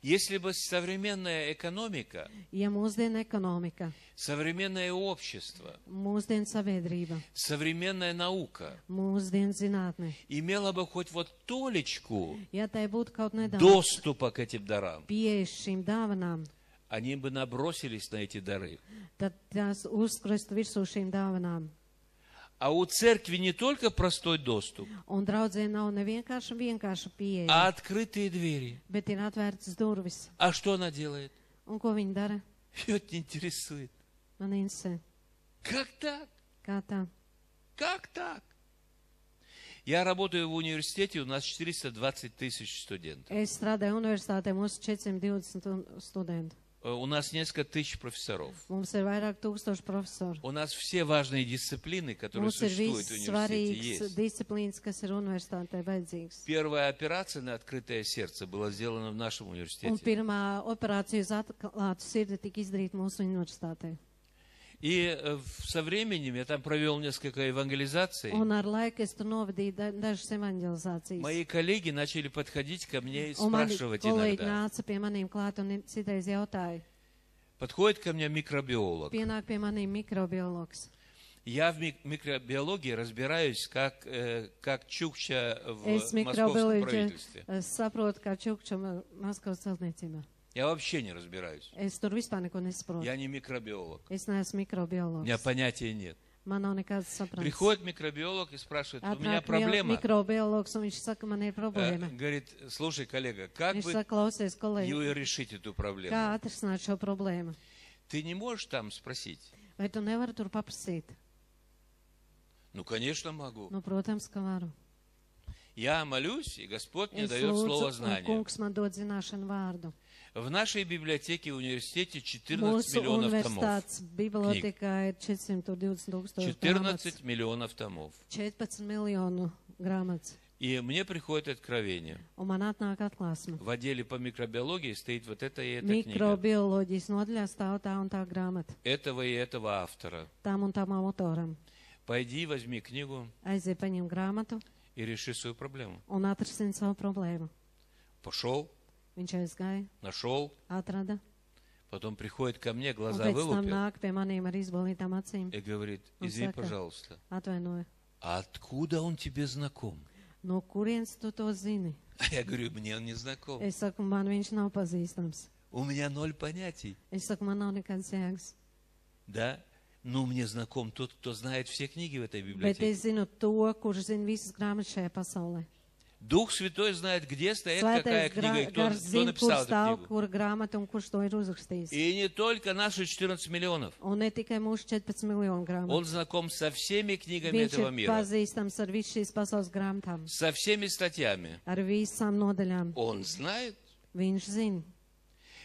Если бы современная экономика, Ja mūsdienu ekonomika, современное общество, mūsdienu sabiedrība, современная наука mūsdienu zinātne, имела бы хоть вот толечку ja tai būtu kaut nedaudz доступа к этим дарам, pieejas šīm dāvanām, они бы nabросились на эти дары. tad tās uzskristu virsū šīm dāvanām. А у церкви не только простой доступ, Un draudzē nav vienkārša а pieeja, открытые двери. bet ir atvērtas durvis. А что она делает? Un ko viņi dara? Ее это не интересует. Man interesē. Как так? Kā tā? Как так? Я работаю в университете, у нас 420 тысяч студентов. Es strādāju universitātē, mums ir 420 studentu. У нас несколько тысяч профессоров. Mums ir vairāk tūkstoši profesoru. У нас все важные дисциплины, которые Mums ir существуют в viss университете, svarīgs есть. disciplīnas, kas ir universitātē vajadzīgs. Первая операция на открытое сердце была сделана в нашем Un университете. pirmā operācija uz atklātu sirdi tika izdarīta mūsu universitātē. И со временем я там провел несколько евангелизаций. Un ar laiku es tur novadīju dažas evanģelizācijas. Мои коллеги начали подходить ко мне и Un mani спрашивать kolēģi иногда. nāca pie maniem klāt un citreiz jautāja. Подходит ко мне микробиолог. Pienāk pie maniem mikrobiologs. Я в микробиологии разбираюсь, как чукча в Es московском mikrobioloģiju правительстве. saprotu kā čukčam Maskavas celtniecībā. Я вообще не разбираюсь. Es tur vispār neko nesaprotu. Я не микробиолог. Es neesmu У mikrobiologs. меня понятия нет. Man nav nekādas sapratnes. Приходит микробиолог и спрашивает, у меня Atnāk проблема. mikrobiologs un viņš saka, man ir problēma. Говорит, слушай, коллега, как Viņš бы saka, klausies, kolēģi, ее решить, эту проблему? kā atrisināt šo problēmu? Ты не можешь там спросить? Vai tu nevari tur paprasīt? Ну, конечно, могу. Nu, protams, ka varu. Я молюсь, и Господь мне Es дает слово lūdzu, un знания. kungs man dod zināšanu vārdu. В нашей библиотеке и университете 14 Mūsu миллионов томов. universitātes bibliotekā ir 420 tūkstoši grāmatas, 14 миллионов томов. 14 miljonu grāmatas. И мне приходит откровение. Un man atnāk atklāsme. В отделе по микробиологии стоит вот эта и эта книга. Mikrobioloģijas nodaļā stāv tā un tā grāmata. Этого и этого автора. Tam un tam autoram. Пойди, возьми книгу Aiziet, paņem grāmatu и реши свою проблему. un atrisini savu problēmu. Пошел, Viņš aizgāja, нашел, atrada, потом приходит ко мне, un глаза pēc tam вылупил nāk pie maniem ar izbalītām acīm. и говорит, Он извини, сака. пожалуйста, Atvainoju. а откуда он тебе знаком? No kurienes tu to zini? Я говорю, мне он не знаком. Es saku, man viņš nav pazīstams. У меня 0 понятий. Es saku, man nav nekādas jēgas. Да? Ну, мне знаком тот, кто знает все книги в этой Bet библиотеке. es zinu to, kurš zina visas grāmatas šajā pasaulē. Дух Святой знает, где стоит какая Svētais книга и кто gars zina, kur написал эту stāv, книгу. kura grāmata un kurš to ir uzrakstījis. И не только наши 14 миллионов. Un ne tikai mūsu 14 miljonu grāmatu. Он знаком со всеми книгами Viņš этого ir мира, pazīstams ar visu šīs pasaules grāmatām, со всеми статьями. ar visām nodaļām. Он знает. Viņš zina.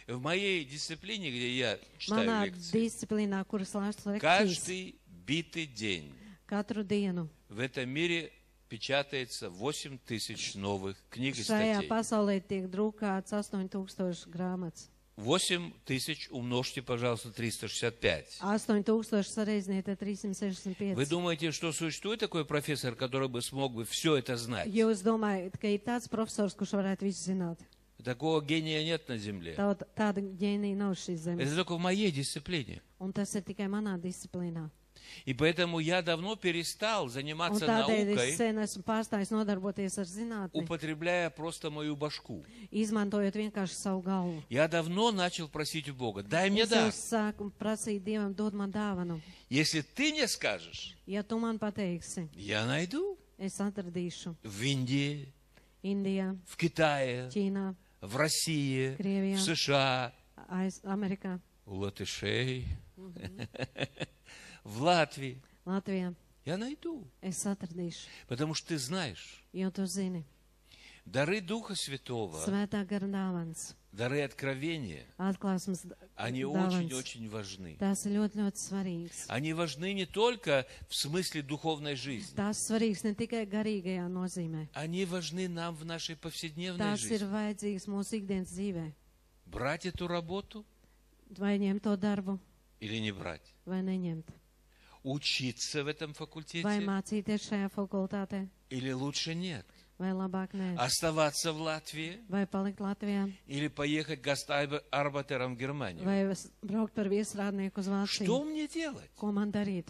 В моей дисциплине, где я читаю Manā лекции, disciplīnā, kuras lāstu lekcijas, каждый битый день katru dienu в этом мире печатается 8 тысяч новых книг и šajā статей. pasaulē tiek drukāts 8000 grāmatas. 8 тысяч умножьте, пожалуйста, 365. 8000 sareizniet ar 365. Вы думаете, что существует такой профессор, который бы смог бы все это знать? Jūs domājat, ka ir tāds profesors, kurš varētu visu zināt? Такого гения нет на земле. Tāda ģēnija nav šīs zemes. Это только в моей дисциплине. Un tas ir tikai manā disciplīnā. И поэтому я давно перестал Un заниматься tādēļ es наукой, sen esmu pārstājis nodarboties ar zinātni, употребляя просто мою башку. izmantojot vienkārši savu galvu. Я давно начал просить у Бога, дай мне Es jau дар. sāku prasīt Dievam, dod man dāvanu. Если ты мне скажешь, Ja tu man pateiksi, я найду. es atradīšu В Индии, Indijā, в Китае, Ķīnā, в России, Krievijā, в США, Amerikā, у латышей, в Латвии. Latvijā. Я найду. Es atradīšu, Потому что ты знаешь, jo tu zini. дары Духа Святого, Svētā gara dāvans, дары откровения, atklāsmes они dāvans. очень-очень важны. Tās ir ļoti, ļoti svarīgas. Они важны не только в смысле духовной жизни. Tās svarīgas ne tikai garīgajā nozīmē. Они важны нам в нашей повседневной Tās ir жизни. vajadzīgas mūsu ikdienas dzīvē. Брать эту работу Vai ņemt to darbu, или не брать? vai neņemt. Учиться в этом Vai факультете mācīties šajā fakultātē, или лучше нет? vai labāk nē. Оставаться в Латвии Vai palikt Latvijā, или поехать гастарбайтером в Германию? vai braukt par viesrādnieku uz Что Vāciju. мне делать? Ko man darīt?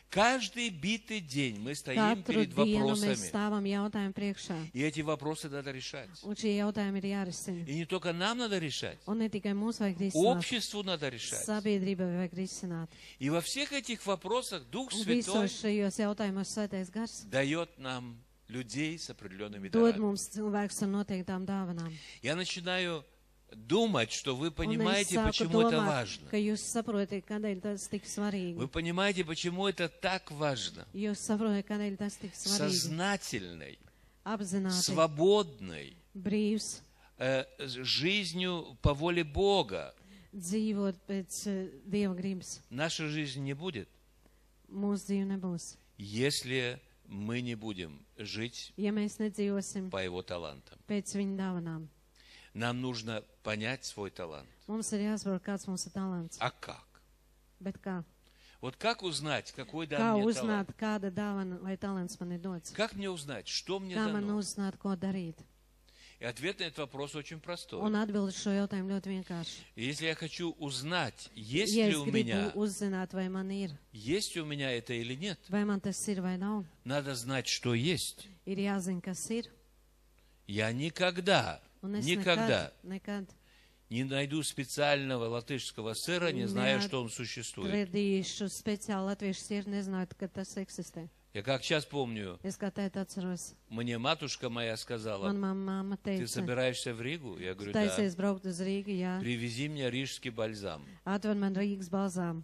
Каждый битый день мы стоим Katru перед dienu mēs вопросами. stāvam jautājumu priekšā. И эти вопросы надо решать. Un šie jautājumi ir jārisina. И не только нам надо решать. Un ne tikai mums vajag risināt, Обществу надо решать. sabiedrībai vajag risināt. И во всех этих вопросах Дух Un Святой visos šajos jautājumos Svētais Gars дает нам людей с определенными dod дарами. mums cilvēkus ar noteiktām dāvanām. Я начинаю думать, что вы Un es понимаете, sāku почему это domāt, важно. ka jūs saprotat, kādēļ tas tik svarīgi. Вы понимаете, почему это так важно. Jūs saprotat, kādēļ tas tik svarīgi. Сознательной, Apzināti, свободной brīvs, жизнью по воле Бога dzīvot pēc Dieva gribas. наша жизнь не будет, Mūsu dzīve nebūs. если мы не будем жить Ja mēs nedzīvosim по Его талантам. pēc viņa dāvanām. Нам нужно понять свой талант. Mums ir jāsaprot, kāds mums ir talants. А как? Bet kā? Вот как узнать, какой Kā дан мне uzzināt, талант? kāda dāvana vai talants man ir dots? Как мне узнать, что мне Kā man дано? uzzināt, ko darīt? И ответ на этот вопрос очень простой. Un atbild uz šo jautājumu ļoti vienkārši. И если я хочу узнать, есть Ja ли es у gribu меня, uzzināt, vai man ir, есть у меня это или нет, vai man tas ir vai nav, надо знать, что есть. ir jāzina, kas ir. Я никогда Un es nekad не найду специального латышского сыра, не зная, что он существует. Radīšu speciāli latviešu sirdi, nezināt, ka tas eksistē. Я как сейчас помню, Es kā tēt atceros, мне матушка моя сказала: man mamma ты teica, собираешься в Ригу? Я говорю, да. taisies braukt uz Rīgu, jā, Привези мне рижский бальзам. atver man Rīgas balzām.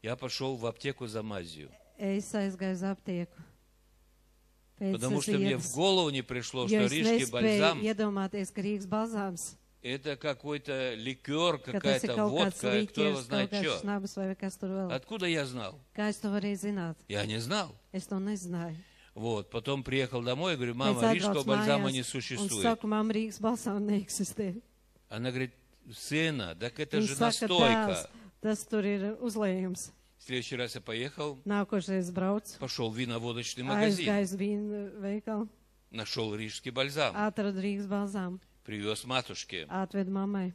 Я пошел в аптеку за мазью, Es aizgāju uz aptieku. Pēc потому es что мне в iedas, голову не пришло, jo что es рижский nespēju бальзам iedomāties, ka Rīgas balzāms, это какой-то ликер, ka tas ir какая-то kaut kāds водка, кто его līķers, kaut знает kāds что. šnabas vai kas tur vēl. Откуда я знал? Kā es to varēju zināt? Я не знал. Es to nezināju. Вот, потом приехал домой и говорю: Es мама, рижского atbraucu бальзама не mājās un существует. saku, mamma, Rīgas balsām neeksistē. Она говорит: сына, так это Viņa же saka, настойка. tēvs, tas tur ir uzlējums. В следующий раз я поехал, Nākošais braucu, пошел в виноводочный магазин, aizgāju vīnu veikalu, нашел рижский бальзам, atradu Rīgas balzām, привез матушке. atvedu mammai.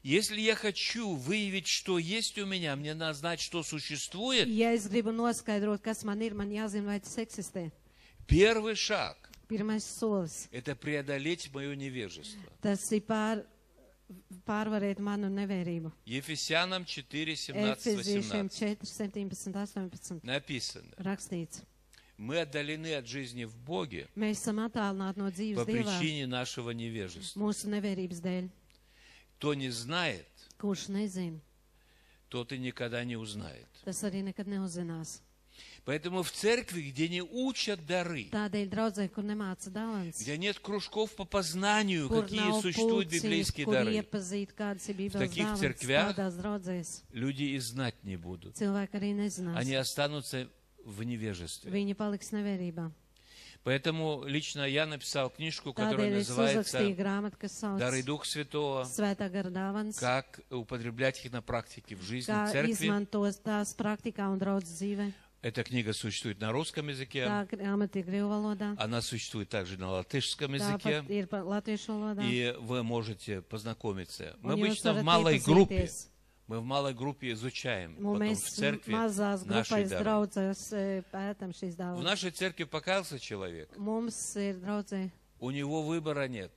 Если я хочу выявить, что есть у меня, мне надо знать, что sуществует. Ja es gribu noskaidrot, kas man ir, man jāzina, vai tas eksistē. Первый шаг Pirmais solis. – это преодолеть мое невежество. Tas ir pārvarēt manu nevērību. Ефесянам 4, 17, Efeziešiem 18 4, 17, 18 написано: rakstīts. мы отдалены от жизни в Боге Mēs esam attālināti no по dzīves Dievā причине нашего невежества. mūsu nevērības dēļ. Кто не знает, Kurš nezina, тот и никогда не узнает. tas arī nekad neuzzinās. Поэтому в церкви, где не учат дары, Tādēļ draudzē, kur nemāca dāvans, где нет кружков по познанию, kur какие nav существуют pulciņas, библейские kur дары, iepazīt, kādas ir Bībeles таких dāvanas, церквях tādās draudzēs люди и знать не будут. cilvēki arī nezinās. Они останутся в невежестве. Viņi paliks nevērībā. Поэтому лично я написал книжку, которая Tādēļ es называется uzrakstīju grāmatu, kas «Дары sauc Духа Святого. Svētā gara dāvans, Как употреблять их на практике в жизни kā церкви». izmantos tās praktikā un draudz dzīvē. Эта книга существует на русском языке. Tā grāmata ir Krievu valodā, Она существует также на латышском языке. tāpat ir pa latviešu valodā. И вы можете познакомиться. Мы Un jūs обычно в varat малой группе. iepazīties. Мы в малой группе изучаем Un потом mēs в церкви mazās наши grupās дары. draudzēs pētam šīs В dāvanas. нашей церкви покаялся человек. Mums ir draudzē, У него выбора нет.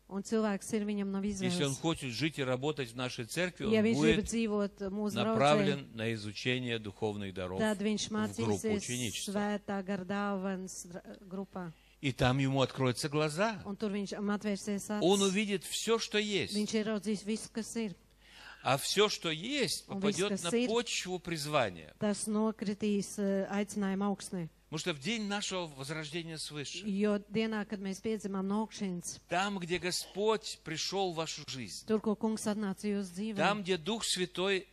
un cilvēks ir, viņam nav Если он izvēles. хочет жить и работать в нашей церкви, Ja он viņš grib будет dzīvot mūsu draudzē, направлен на изучение духовных даров tad viņš в группу mācīsies ученичества. svētā gara dāvanas grupā. И там ему откроются глаза. Un tur viņš atvērsies Он acis. увидит все, что есть. Viņš ieraudzīs visu, kas ir. А все, что есть, Он попадет весь на косырь. почву призвания. Tas nokritīs aicinājumu augstnē. Потому что в день нашего возрождения свыше, Jo dienā, kad mēs piedzimām no augšas, там, где Господь пришел в вашу жизнь, tur, ko kungs atnāca jūsu dzīvē, там, где Дух Святой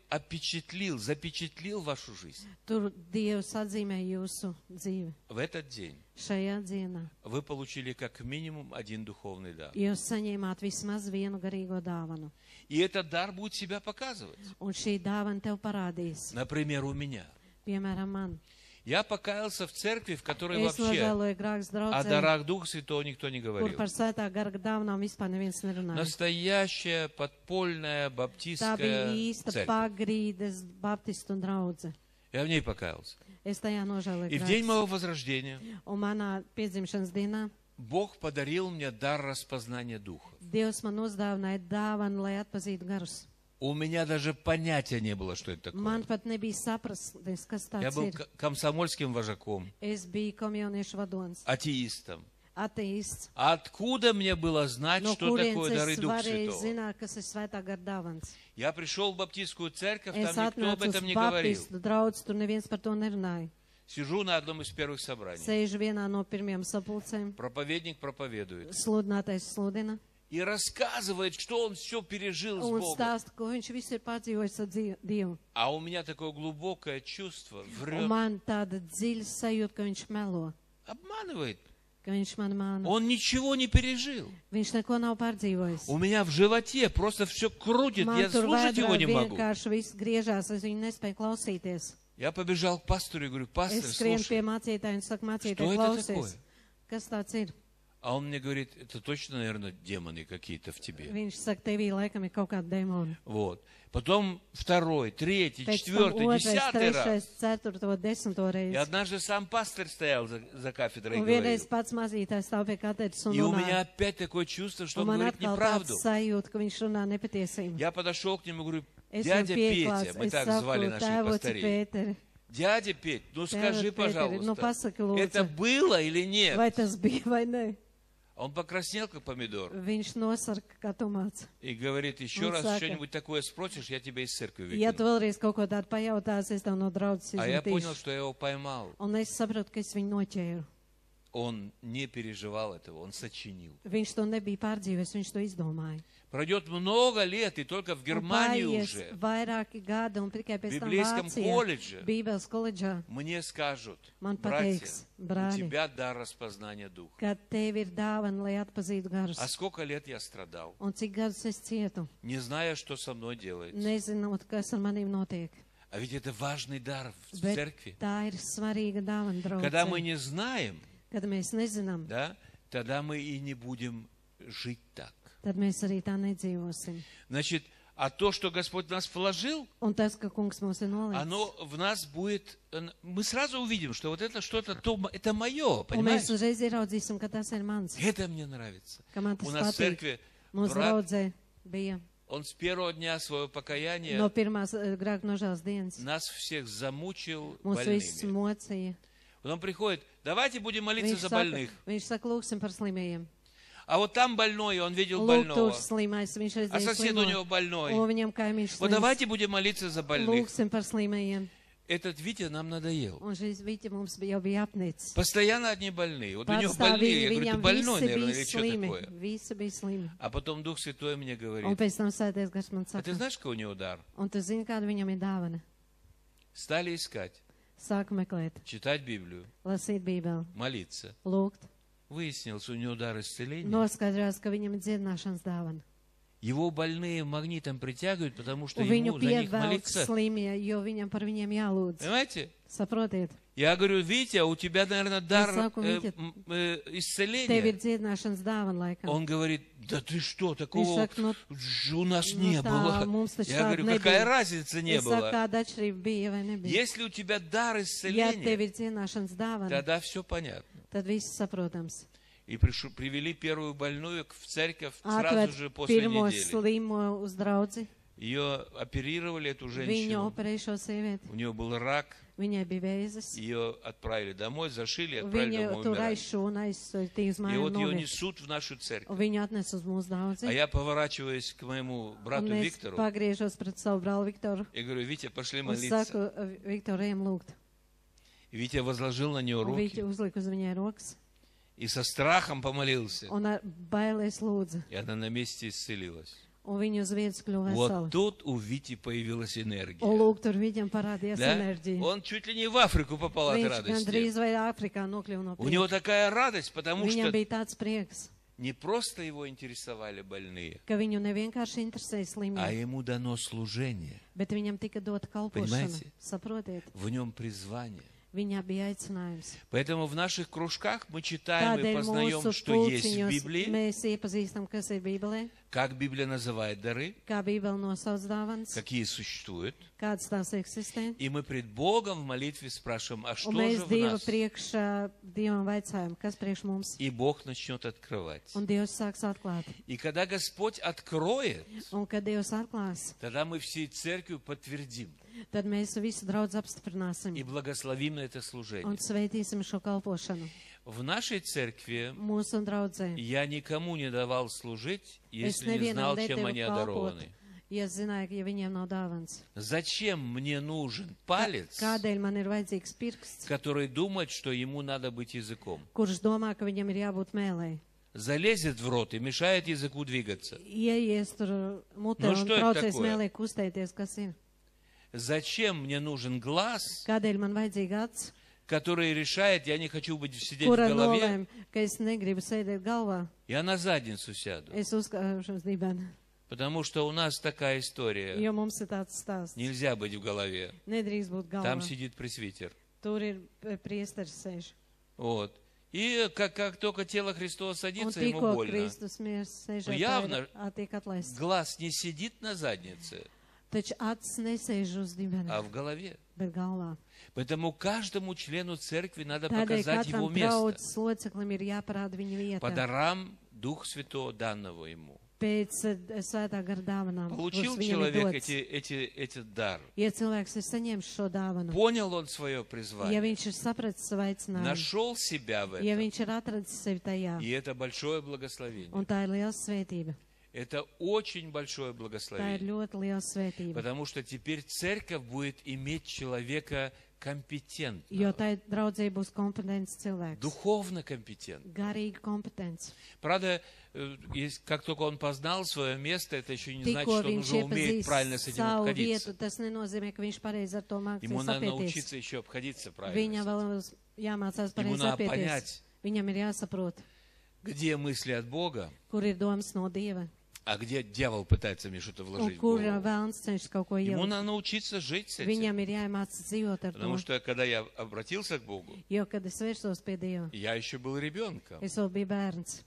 запечатлил вашу жизнь, tur Dievs atzīmē jūsu dzīvi. в этот день Šajā dienā вы получили как минимум один духовный дар. jūs saņēmāt vismaz vienu garīgo dāvanu. И этот дар будет себя показывать. Un šī dāvana tev parādīs. Например, у меня. Piemēram, man. Я покаялся в церкви, в которой Es вообще nožēloju grāks о draudzē, дарах Духа Святого никто не kur говорил. par svētā gara dāvanām vispār neviens nerunāja. Настоящая подпольная Tā bija баптистская īsta церковь. pagrīdes baptistu draudze. Я в ней покаялся. Es tajā nožēloju И в день grāks. моего возрождения Un manā piedzimšanas dienā Бог подарил мне дар распознания Духа. Dievs man uzdāvināja dāvanu, lai atpazītu garus. У меня даже понятия не было, что это такое. Man pat nebija saprasties, kas Я tāds был ir. комсомольским вожаком, Es biju komjauniešu vadonis, атеистом. ateists. Откуда мне было знать, No что такое kurienes дары es Духа varēju Святого? zināt, kas ir svētā gara dāvans? Я пришел в баптистскую церковь, Es там никто об atnācu uz этом не говорил. baptistu draudzi, tur neviens par to nerunāja. Сижу на одном из первых собраний. Sēžu vienā no pirmajām sapulcēm, Проповедник проповедует sludinātais sludina и рассказывает, что он все пережил с un Богом. stāsta, ko viņš visu ir pārdzīvojis ar Dievu. А у меня такое глубокое чувство, Un врет, man tāda dziļa sajūta, ka viņš melo, обманывает. ka viņš man māna. Он ничего не пережил. Viņš neko nav pārdzīvojis. У меня в животе просто все крутит, Man я tur слушать его vēdā не могу. vienkārši viss griežās, es viņu nespēju klausīties. Я побежал к пастору и говорю: пастор, Es skrienu pie слушай, mācītāja un saku, что mācītāji, это такое? klausies, kas tāds ir? А он мне говорит: это точно, наверное, демоны какие-то в тебе. Viņš saka, tevī laikam ir kaut kāda demona. Вот. Потом второй, третий, Pēc tam четвертый, otrais, десятый раз. trešais, ceturto, desmito И reizi. однажды сам пастор стоял за кафедрой и Un говорил. vienreiz pats mācītājs stāv pie katedras un И у меня runā. опять такое чувство, что Un он man говорит atkal неправду. tāds sajūta, ka viņš runā nepatiesību. Я подошел к нему и говорю: Es viņam дядя Петя, pieklāts, мы es так звали saku, наших tēvoci пастырей. Pēteri, Дядя Петя, ну скажи, Tēvoci Pēteri, nu пожалуйста, pasaki lūdzu, это было или нет? vai tas bija vai nē. Он покраснел, как помидор, Viņš nosarka kā tomāts. и говорит: еще Он раз сака. что-нибудь такое спросишь, я тебя из церкви Ja tu выкину. vēlreiz kaut ko tādu pajautāsi, es tev no draudzes А я понял, izmetīšu. что я его поймал. Un es sapratu, ka es viņu noķēru. Он не переживал этого, он сочинил. Viņš to nebija pārdzīvojis, viņš to izdomāja. Пройдет много лет, и только в Un Германии paies уже vairāki gadi, un tikai в pēc tam библейском Vācijā, колледже Bībeles koledžā, мне скажут: man братья, pateiks, у brāļi, тебя дар распознания духа. ka tev ir dāvana, lai atpazītu garus. А сколько лет я страдал, Un cik gadus es cietu, не зная, что со мной делается. nezinot, kas ar manīm notiek. А ведь это важный дар в Bet церкви. tā ir svarīga dāvana, Когда мы draugs. не знаем, Kad mēs nezinām, да, тогда мы и не будем жить так. tad mēs arī tā nedzīvosim. Значит, а то, что Господь в нас вложил, Un tas, ka kungs mūs ir nolicis, оно в нас будет... Мы сразу увидим, что вот это что-то, это мое, un понимаешь? mēs uzreiz ieraudzīsim, ka tas ir mans, Это мне нравится. ka man У tas нас в patīk. церкви Mūsu брат, draudzē bija он с первого дня своего покаяния no pirmās grēku nožēlas dienas. нас всех замучил Mūs visus больными. mocīja. Он приходит: давайте будем молиться за Viņš больных. saka, lūksim par slimajiem. А вот там больной, он видел Lūk, больного. tur slimais, viņš А redzēja сосед у slimo. него больной. Un viņam kaimiņš Вот slims. давайте будем молиться за больных. Lūksim par slimajiem. Этот Витя нам надоел. Un šis Vīķa mums jau bija apnicis. Постоянно одни больные. Вот у него больные. Pastāvīgi Я говорю: ты viņam больной, visi наверное, bija или что slimi. такое? Visi bija slimi. А потом Дух Святой мне Un говорит: pēc tam sēties gars man а ты saka, знаешь, какой у него дар? un tu zini, kāda viņam ir dāvana. Стали искать, Sāku meklēt, читать Библию, lasīt Bībeli, молиться. lūgt. Выяснилось, у него дар исцеления. Noskaidrās, ka viņam ir dziedināšanas dāvana. Его больные магнитом притягивают, потому что Un viņu ему за них pievelk молиться. slimie, jo viņam par viņiem jālūdz. Понимаете? Saprotiet, Я говорю: Витя, у тебя, наверное, дар saku, Vīķa, tev ir исцеления. dziedināšanas dāvana laikam. Он говорит: да ты что, Viņš такого saka, nu, у нас nu не tā, было. mums taču Я tāda говорю: какая nebija. разница не Es saku, было? kāda atšķirība bija vai nebija. Если у тебя дар Ja tev исцеления, ir dziedināšanas dāvana, тогда все понятно. tad viss saprotams. И привели первую больную в церковь сразу же Atved после pirmo недели. slimo uz draudzi. Ее оперировали, эту Viņu женщину. operēja šo sievieti. У нее был рак. Viņai bija vēzis. Ее отправили домой, зашили и отправили Viņu домой tur умирать. aizšu un aizsūtīja uz И mājām вот ее noviet. несут в нашу церковь. Un viņu atnes uz mūsu А daudzi. я поворачиваюсь к моему брату Un es Виктору pagriežos pret savu brāli Viktoru. и говорю: Витя, пошли Un молиться. saku, Viktor, ejam lūgt. И Витя возложил на нее Un руки Vīķi uzlika uz viņai rokas. и со страхом помолился. Un ar bailēs lūdza. И она на месте исцелилась. Un viņu uz vietas kļuva Вот veseli. тут у Вити появилась Un энергия. lūk, tur viņam parādījās Да? enerģija. Он чуть ли не в Африку попал от Viņš радости. gandrīz vai Āfrikā nokļuva no У него prieka. такая радость, потому Viņam что bija tāds prieks, не просто его интересовали больные, ka viņu nevienkārši interesēja а slimība, ему dано служение. bet viņam tika dota kalpošana. Понимаете? Saprotiet, В нем призвание. viņā bija aicinājums. Поэтому в наших кружках мы читаем и Tādēļ познаем, mūsu что есть в pulciņos Библии, mēs iepazīstam, kas ir Bībelē, как Библия называет дары, kā Bībele nosauc dāvanas, какие существуют. kādas tās eksistē. И мы пред Богом в молитве спрашиваем: а что Un же mēs в Dieva нас? priekšā Dievam vaicājam, kas priekš mums. И Бог начнет открывать. Un Dievs sāks atklāt. И когда Господь откроет, Un kad Dievs atklās, тогда мы всей церковью подтвердим tad mēs visu draudz apstiprināsim и благословим на это un служение. sveitīsim šo kalpošanu. В нашей церкви Mūsu draudzē. я никому не давал служить, Es если не nevienam знал, чем nedevu они kalpot, одарованы. ja zināju, ka ja viņiem nav dāvans. Зачем мне нужен палец, Kādēļ man ir vajadzīgs pirksts, который думает, что ему надо быть языком? kurš domā, ka viņam ir jābūt mēlē? Залезет в рот и мешает языку двигаться. Ieies tur mutē Nu, un что это traucēs такое? mēlē kustēties, kas ir. Зачем мне нужен глаз, Kādēļ man vajadzīga acs, который решает: я не хочу сидеть в kura голове, nolēma, ka es negribu sēdēt galvā, я на задницу сяду. es uzkāpšu uz dibenu. Потому что у нас такая история. Jo mums ir tāds stāsts. Нельзя быть в голове. Nedrīkst būt galvā. Там сидит пресвитер. Tur ir priesteris sēž. Вот. И как только тело Христова Un садится, ему tikko больно. Kristus miers sēž, Nu, явно tiek atlaists. Глаз не сидит на заднице, Taču acis nesēž uz dibena, а в голове. bet galvā. Поэтому каждому члену церкви надо Tādēļ показать его katram место. draudzes loceklim ir jāparāda viņa По vieta. дарам Духа Святого данного ему. Pēc svētā gara dāvanām, Получил kuras viņam ir человек dots. этот дар. Ja cilvēks ir saņēmis šo dāvanu, Понял он свое ja призвание. viņš ir sapratis savu aicinājumu, Нашел себя в ja этом. viņš ir atradis sevi tajā, И это большое благословение. un tā ir liela svētība. Это очень большое Tā ir благословение. ļoti liela svētība. Потому что теперь церковь будет иметь человека Jo компетентного. tai draudzē būs kompetents cilvēks. Духовно компетентного. Garīgi kompetents. Правда, как только он познал свое место, это еще не значит, Tikko что он viņš уже умеет правильно с iepazīst этим savu обходиться. vietu, tas nenozīmē, ka viņš pareizi ar to Ему mācīs надо apieties. научиться еще обходиться Viņam правильно. vēl jāmācās Ему pareizi надо apieties. понять, Viņam ir jāsaprot, где мысли от Бога, kur ir domas no Dieva а где дьявол пытается мне что-то un вложить в kur голову. vēlns cenšas kaut ko Ему ielikt. надо научиться жить с этим. Viņam ir jāiemācās dzīvot ar Потому to. что, когда я обратился к Богу, Jo, kad es vērsos pie Dieva, я еще был rебенком. es vēl biju bērns.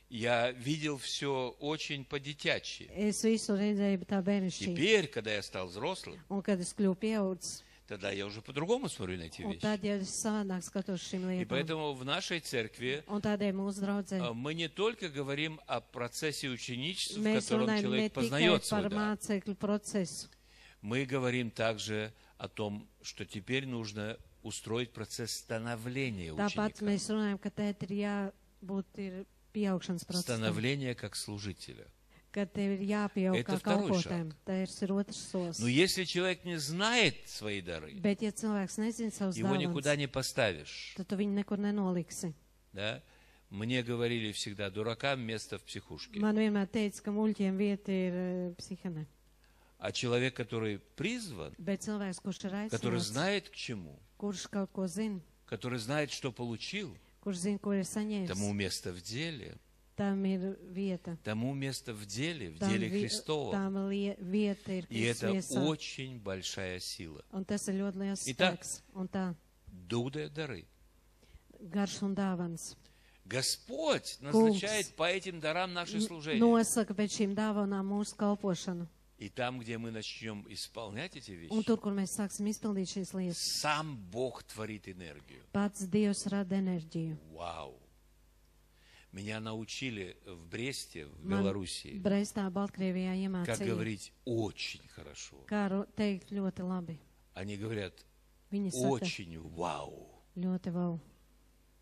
Я видел все очень по-детячьи. Es visu redzēju tā bērnišķīgi. Теперь, когда я стал взрослым, Un kad es kļuvu pieaudzis, тогда я уже по-другому смотрю на эти un вещи. tad jau es savādāk skatos šīm И lietām. поэтому в нашей церкви Un tādēļ mūsu draudzē мы не только говорим о процессе ученичества, в mēs котором runājam ne человек tikai познает par свой дар. mācekļu procesu. Мы говорим также о том, что теперь нужно устроить процесс становления Tāpat ученика. mēs runājam, ka tēt ir jābūt ir pieaugšanas procesam. Становление как служителя. Kad tev ir jāpieaug Это kā второй kalpotēm. Tas ir otrs solis. Но если человек не знает свои дары, Bet, ja cilvēks nezina savus его никуда dāvanas, не поставишь. tad tu viņu nekur nenoliksi. Да? Мне говорили всегда, дуракам место в психушке. Man vienmēr teica, ka muļķiem vieta ir psihanē. А человек, который призван, Bet cilvēks, kurš ir который aicināts, знает к чему, kurš kaut ko zina, который знает, что получил, kurš zina, ko ir тому saņēmis, место в деле, tam ir vieta. тому место в деле Tam, Христова. tam vieta ir И это Kristus viesā. очень большая сила. Un tas ir ļoti liels Итак, spēks. Un tā, Дуда дары. garš un dāvans. Господь назначает по этим дарам наше служение. Nosaka pēc šīm dāvanām mūsu kalpošanu. И там, где мы начнем исполнять эти Un вещи, tur, kur mēs sāksim izpildīt šīs lietas, сам Бог творит энергию. pats Dievs rada enerģiju. Вау! Меня научили в Бресте, в Man Белоруссии, Brestā, Baltkrievijā как iemācīja, говорить очень хорошо. kā teikt ļoti labi. Они говорят Viņi saka очень вау. ļoti vau.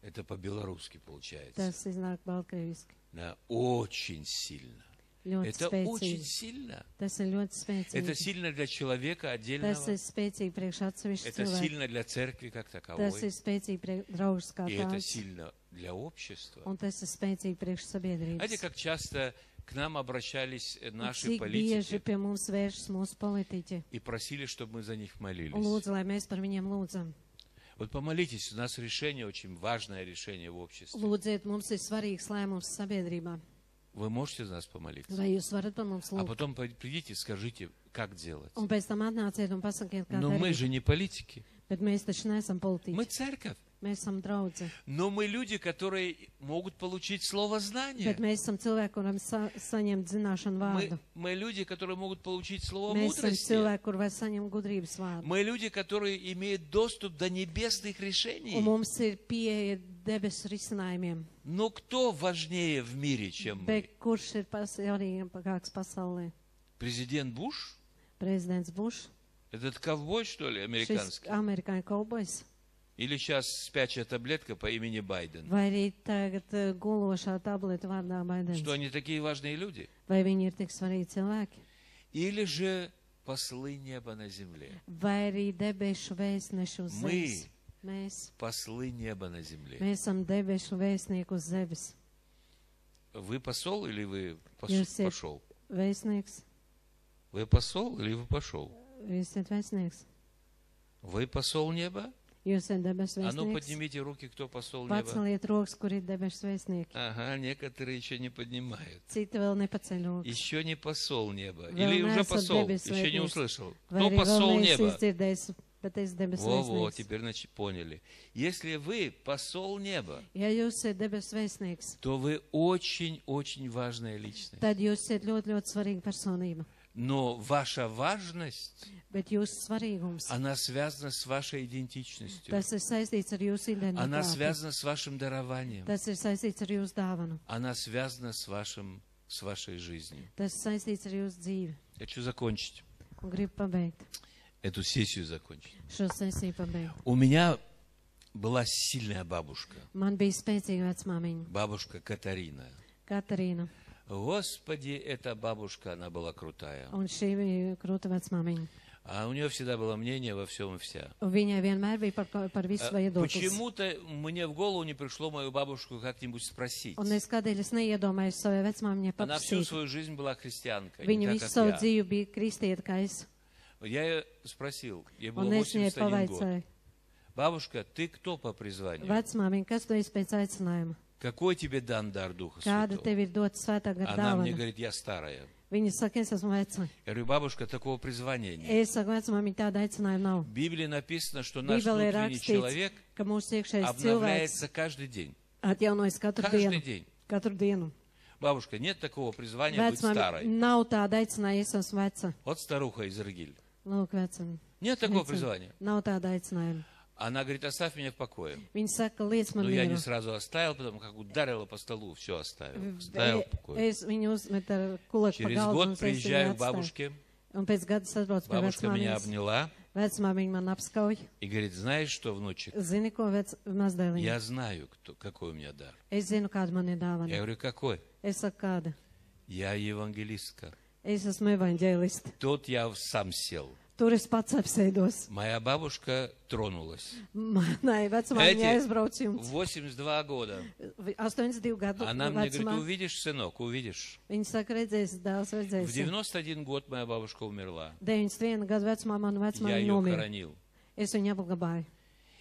Это по-белорусски получается. Tas iznāk baltkrieviski. Да, очень сильно. Ļoti Это очень spēcīgi. сильно. Tas ir ļoti Это spēcīgi. сильно для человека Tas отдельного. ir spēcīgi priekš atsevišķu Это cilvēku. сильно для церкви как Tas таковой. ir spēcīgi priekš draugus kā И это tāds. сильно для общества. Un tas ir spēcīgi priekš Знаете, sabiedrības. как часто к нам обращались Un наши cik bieži политики pie mums vēršas mūsu politiķi и просили, чтобы мы за них un молились. lūdzu, lai mēs par viņiem lūdzam. Вот помолитесь, у нас решение, очень важное решение в обществе. Lūdziet, mums ir svarīgs lēmums sabiedrībā. Вы можете за нас помолиться? Vai jūs varat par mums А lūgt? потом придите, скажите, как делать. Un pēc tam atnāciet un pasakiet, kā Но мы darīt. же не политики. Bet mēs taču neesam Мы politiķi. церковь. Mēs esam draudzi. Но мы люди, которые могут получить слово знания. Bet mēs esam cilvēki, kuram saņemt zināšanu vārdu. Мы люди, которые могут получить слово Mēs esam мудрости. cilvēki, kur var saņemt gudrības vārdu. Мы люди, которые имеют доступ до небесных решений. Un mums ir pieeja debesu risinājumiem. Но кто важнее в мире, чем мы? Bet kurš ir svarīgāks pasaulē? Президент Буш? Prezidents Bušs, Этот ковбой, что ли, šis американский? amerikāņu kaubojs, Или сейчас спячая таблетка по имени Байден? vai arī tagad gulošā tableta vārdā Baidens? Что они такие важные люди? Vai viņi ir tik svarīgi cilvēki? Или же послы неба на земле? Vai arī debešu vēstneši uz Мы. zemes? Mēs. Послы неба на земле. Mēs esam debešu vēstnieki uz zemes. Вы посол или вы Jūs esat пошел? vēstnieks, Вы посол или вы пошел? jūs esat vēstnieks. Вы посол неба? Jūs esat debesu А ну vēstnieks. поднимите руки, кто посол неба. Paceliet rokas, kur ir debesu vēstnieki. Ага, некоторые еще не поднимают. Citi vēl nepaceļ rokas. Еще не посол неба. Vēl Или уже neesat посол, debesu еще не vēstnieks. услышал. Vai Кто arī vēl посол neesi неба? izdzirdējis, bet es debesu Во-во, vēstnieks. теперь поняли. Если вы посол неба, Ja jūs esat debesu vēstnieks, то вы очень-очень важная личность. tad jūs esat ļoti, ļoti svarīga personība. Но ваша важность, Bet jūsu svarīgums, она связана с вашей идентичностью. tas ir saistīts ar jūsu Она identitāti. связана с вашим дарованием. Tas ir saistīts ar jūsu dāvanu. Она связана с вашей жизнью. Tas ir saistīts ar jūsu dzīvi. Хочу закончить. Un gribu pabeigt. Эту сессию закончить. Šo sesiju pabeigt. У меня была сильная бабушка. Man bija spēcīga vecmāmiņa, Бабушка Катарина. Katarīna. Господи, эта бабушка, она была крутая. Un šī bija krūta vecmāmiņa. А у нее всегда было мнение во всем и вся. Un viņai vienmēr bija par visu viedoklis. Почему-то мне в голову не пришло мою бабушку как-нибудь спросить. Un es kādēļ es neiedomājos savai vecmāmiņai Она всю paprasīt. свою жизнь была христианкой, Viņa не visu так, savu как я. dzīvi bija kristieta, kā es. Я ее спросил, ей было Un es viņai 81 год. pavaicāju, Бабушка, ты кто по призванию? vecmāmiņa, kas tu esi pēc aicinājuma? Какой тебе дан дар Духа Kāda Святого? tev ir dota svētā gara Она мне dāvana? говорит, я старая. Viņa saka, es esmu veca. Я говорю, бабушка, такого призвания нет. Es saku, vecmāmiņa, tāda aicinājuma nav. В Библии написано, что наш Bībelē ir внутренний rakstīts, человек ka mūsu iekšējais cilvēks обновляется каждый день. atjaunojas katru Каждый dienu. день. Katru dienu. Бабушка, нет такого призвания быть Vecmāmiņa, старой. nav tāda aicinājuma, es esmu veca. Вот старуха из Иргиль. Lūk, vecam. Нет такого призвания. Nav tāda aicinājuma. Она говорит, оставь меня в покое. Viņa saka, liec man Но я не mieru. сразу оставил, потом как ударила по столу, все оставил. Оставил в покое. Es viņu uzmetu ar kulaku pa Через galvu un год es viņu приезжаю к atstāju. бабушке. Un pēc gada es atbraucu pie Бабушка меня vecmāmiņas. обняла Vecmāmiņa man apskauj. и говорит, знаешь что, внучек, Zini, ko mazdēliņa? я знаю, какой у меня дар. Es zinu, kāda man ir Я dāvana. говорю, какой? Es saku, kāda? Я евангелистка. Es esmu evaņģēlists. Тут я сам сел. Tur es pats apsēdos. Моя бабушка тронулась. Manai vecmāmiņai Эти aizbrauc jums. 82 года. 82 gadu Она мне говорит, vecumā. увидишь, сынок, увидишь. Viņa saka, redzēsi, dēls, В redzēsi. 91 год моя бабушка умерла. 91 gadu vecumā mana Я vecmāmiņa ее nomira. хоронил. Es viņu apglabāju.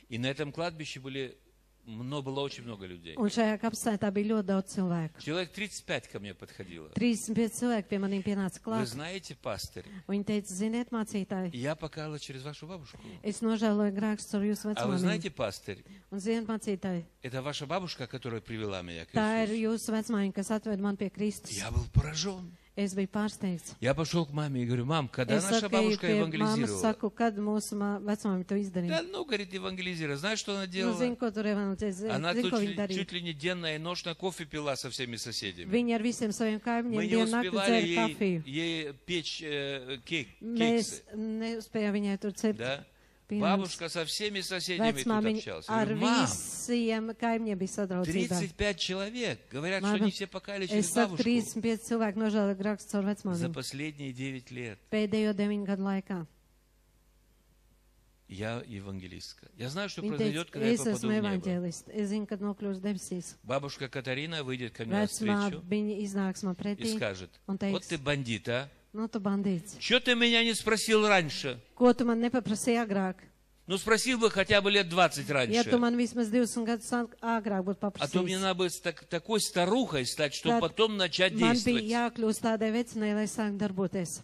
И на этом кладбище было очень много людей. Un šajā kapsētā bija ļoti daudz cilvēku. Человек 35 ко мне подходило. 35 cilvēki pie maniem pienāca Вы klāt. знаете, пастырь, Viņi teica, ziniet, mācītāji, я покаяла через вашу бабушку. es nožēloju grēkus caur jūsu А вы vecmāmiņu. знаете, пастырь, Un ziniet, mācītāji, это ваша бабушка, которая привела меня к tā ir Иисусу. jūsu vecmāmiņa, kas atved man pie Kristus. Я был поражен. Es biju pārsteigts. Я пошел к маме и говорю, мам, когда Es наша saku, eju бабушка pie mammas, евангелизировала? saku, kad mūsu vecmāmiņa to Да izdarīja. ну, говорит, евангелизировала. Знаешь, что она Nu, делала? zinu, ko tur evanģēlizēja. Она Zinu, тут ko viņa darīja. чуть ли не денно и ношно кофе пила со всеми соседями. Viņa ar visiem saviem Мы kaimiņiem не dienu nakti успевали dzēra kafiju. ей печь Mēs кексы. nespējām viņai tur cept. Да? Pienāks. Бабушка со всеми соседями тут Vecmāmiņa общалась. Я ar говорю, мам, visiem kaimiņiem bija sadraudzībā. 35 человек. Говорят, что Мама, они все покаяли Es через saku, бабушку. 35 cilvēki nožēla grāks caur За vecmāmiņu. последние 9 лет Pēdējo 9 gadu laikā. я евангелистка. Я знаю, что Viņa произойдет, teica, когда я es попаду esmu в небо. evaņģēlists. Es zinu, kad nokļūs debesīs. Бабушка Катарина выйдет ко мне навстречу Vecmāmiņa iznāks man и pretī скажет, un вот ты teiks, бандит, а? nu tu bandīts. Что ты меня не спросил раньше? Ko tu man nepaprasīji agrāk? Ну, спросил бы хотя бы лет 20 Ja раньше. tu man vismaz 20 gadus agrāk būtu А то мне paprasījis. надо бы такой старухой стать, чтобы Tad потом начать Man bija действовать. jākļūst tādai vecinai, lai sāktu darboties.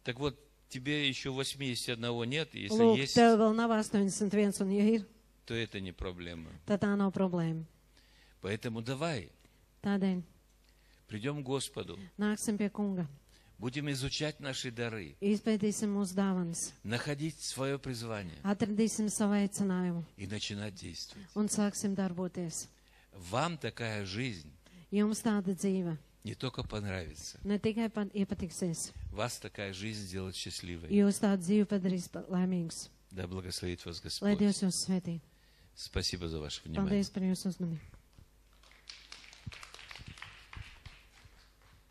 Так вот, тебе еще 81 нет, если Lūk, есть, tev vēl nav 81, un ja ir, то это не проблема. tad tā nav problēma. Поэтому давай, Tādēļ придем к Господу, nāksim pie kunga, будем изучать наши дары, izpētīsim mūsu dāvanas, находить свое призвание atradīsim savu aicinājumu и начинать действовать. un sāksim darboties. Вам такая жизнь Jums tāda dzīve не только понравится, ne tikai iepatiksies, вас такая жизнь сделает счастливой. jūs tādu dzīvi padarīs laimīgus. Да благословит вас Lai Господь. Dievs jūs svētī. Спасибо за ваше внимание. Paldies par jūsu uzmanību.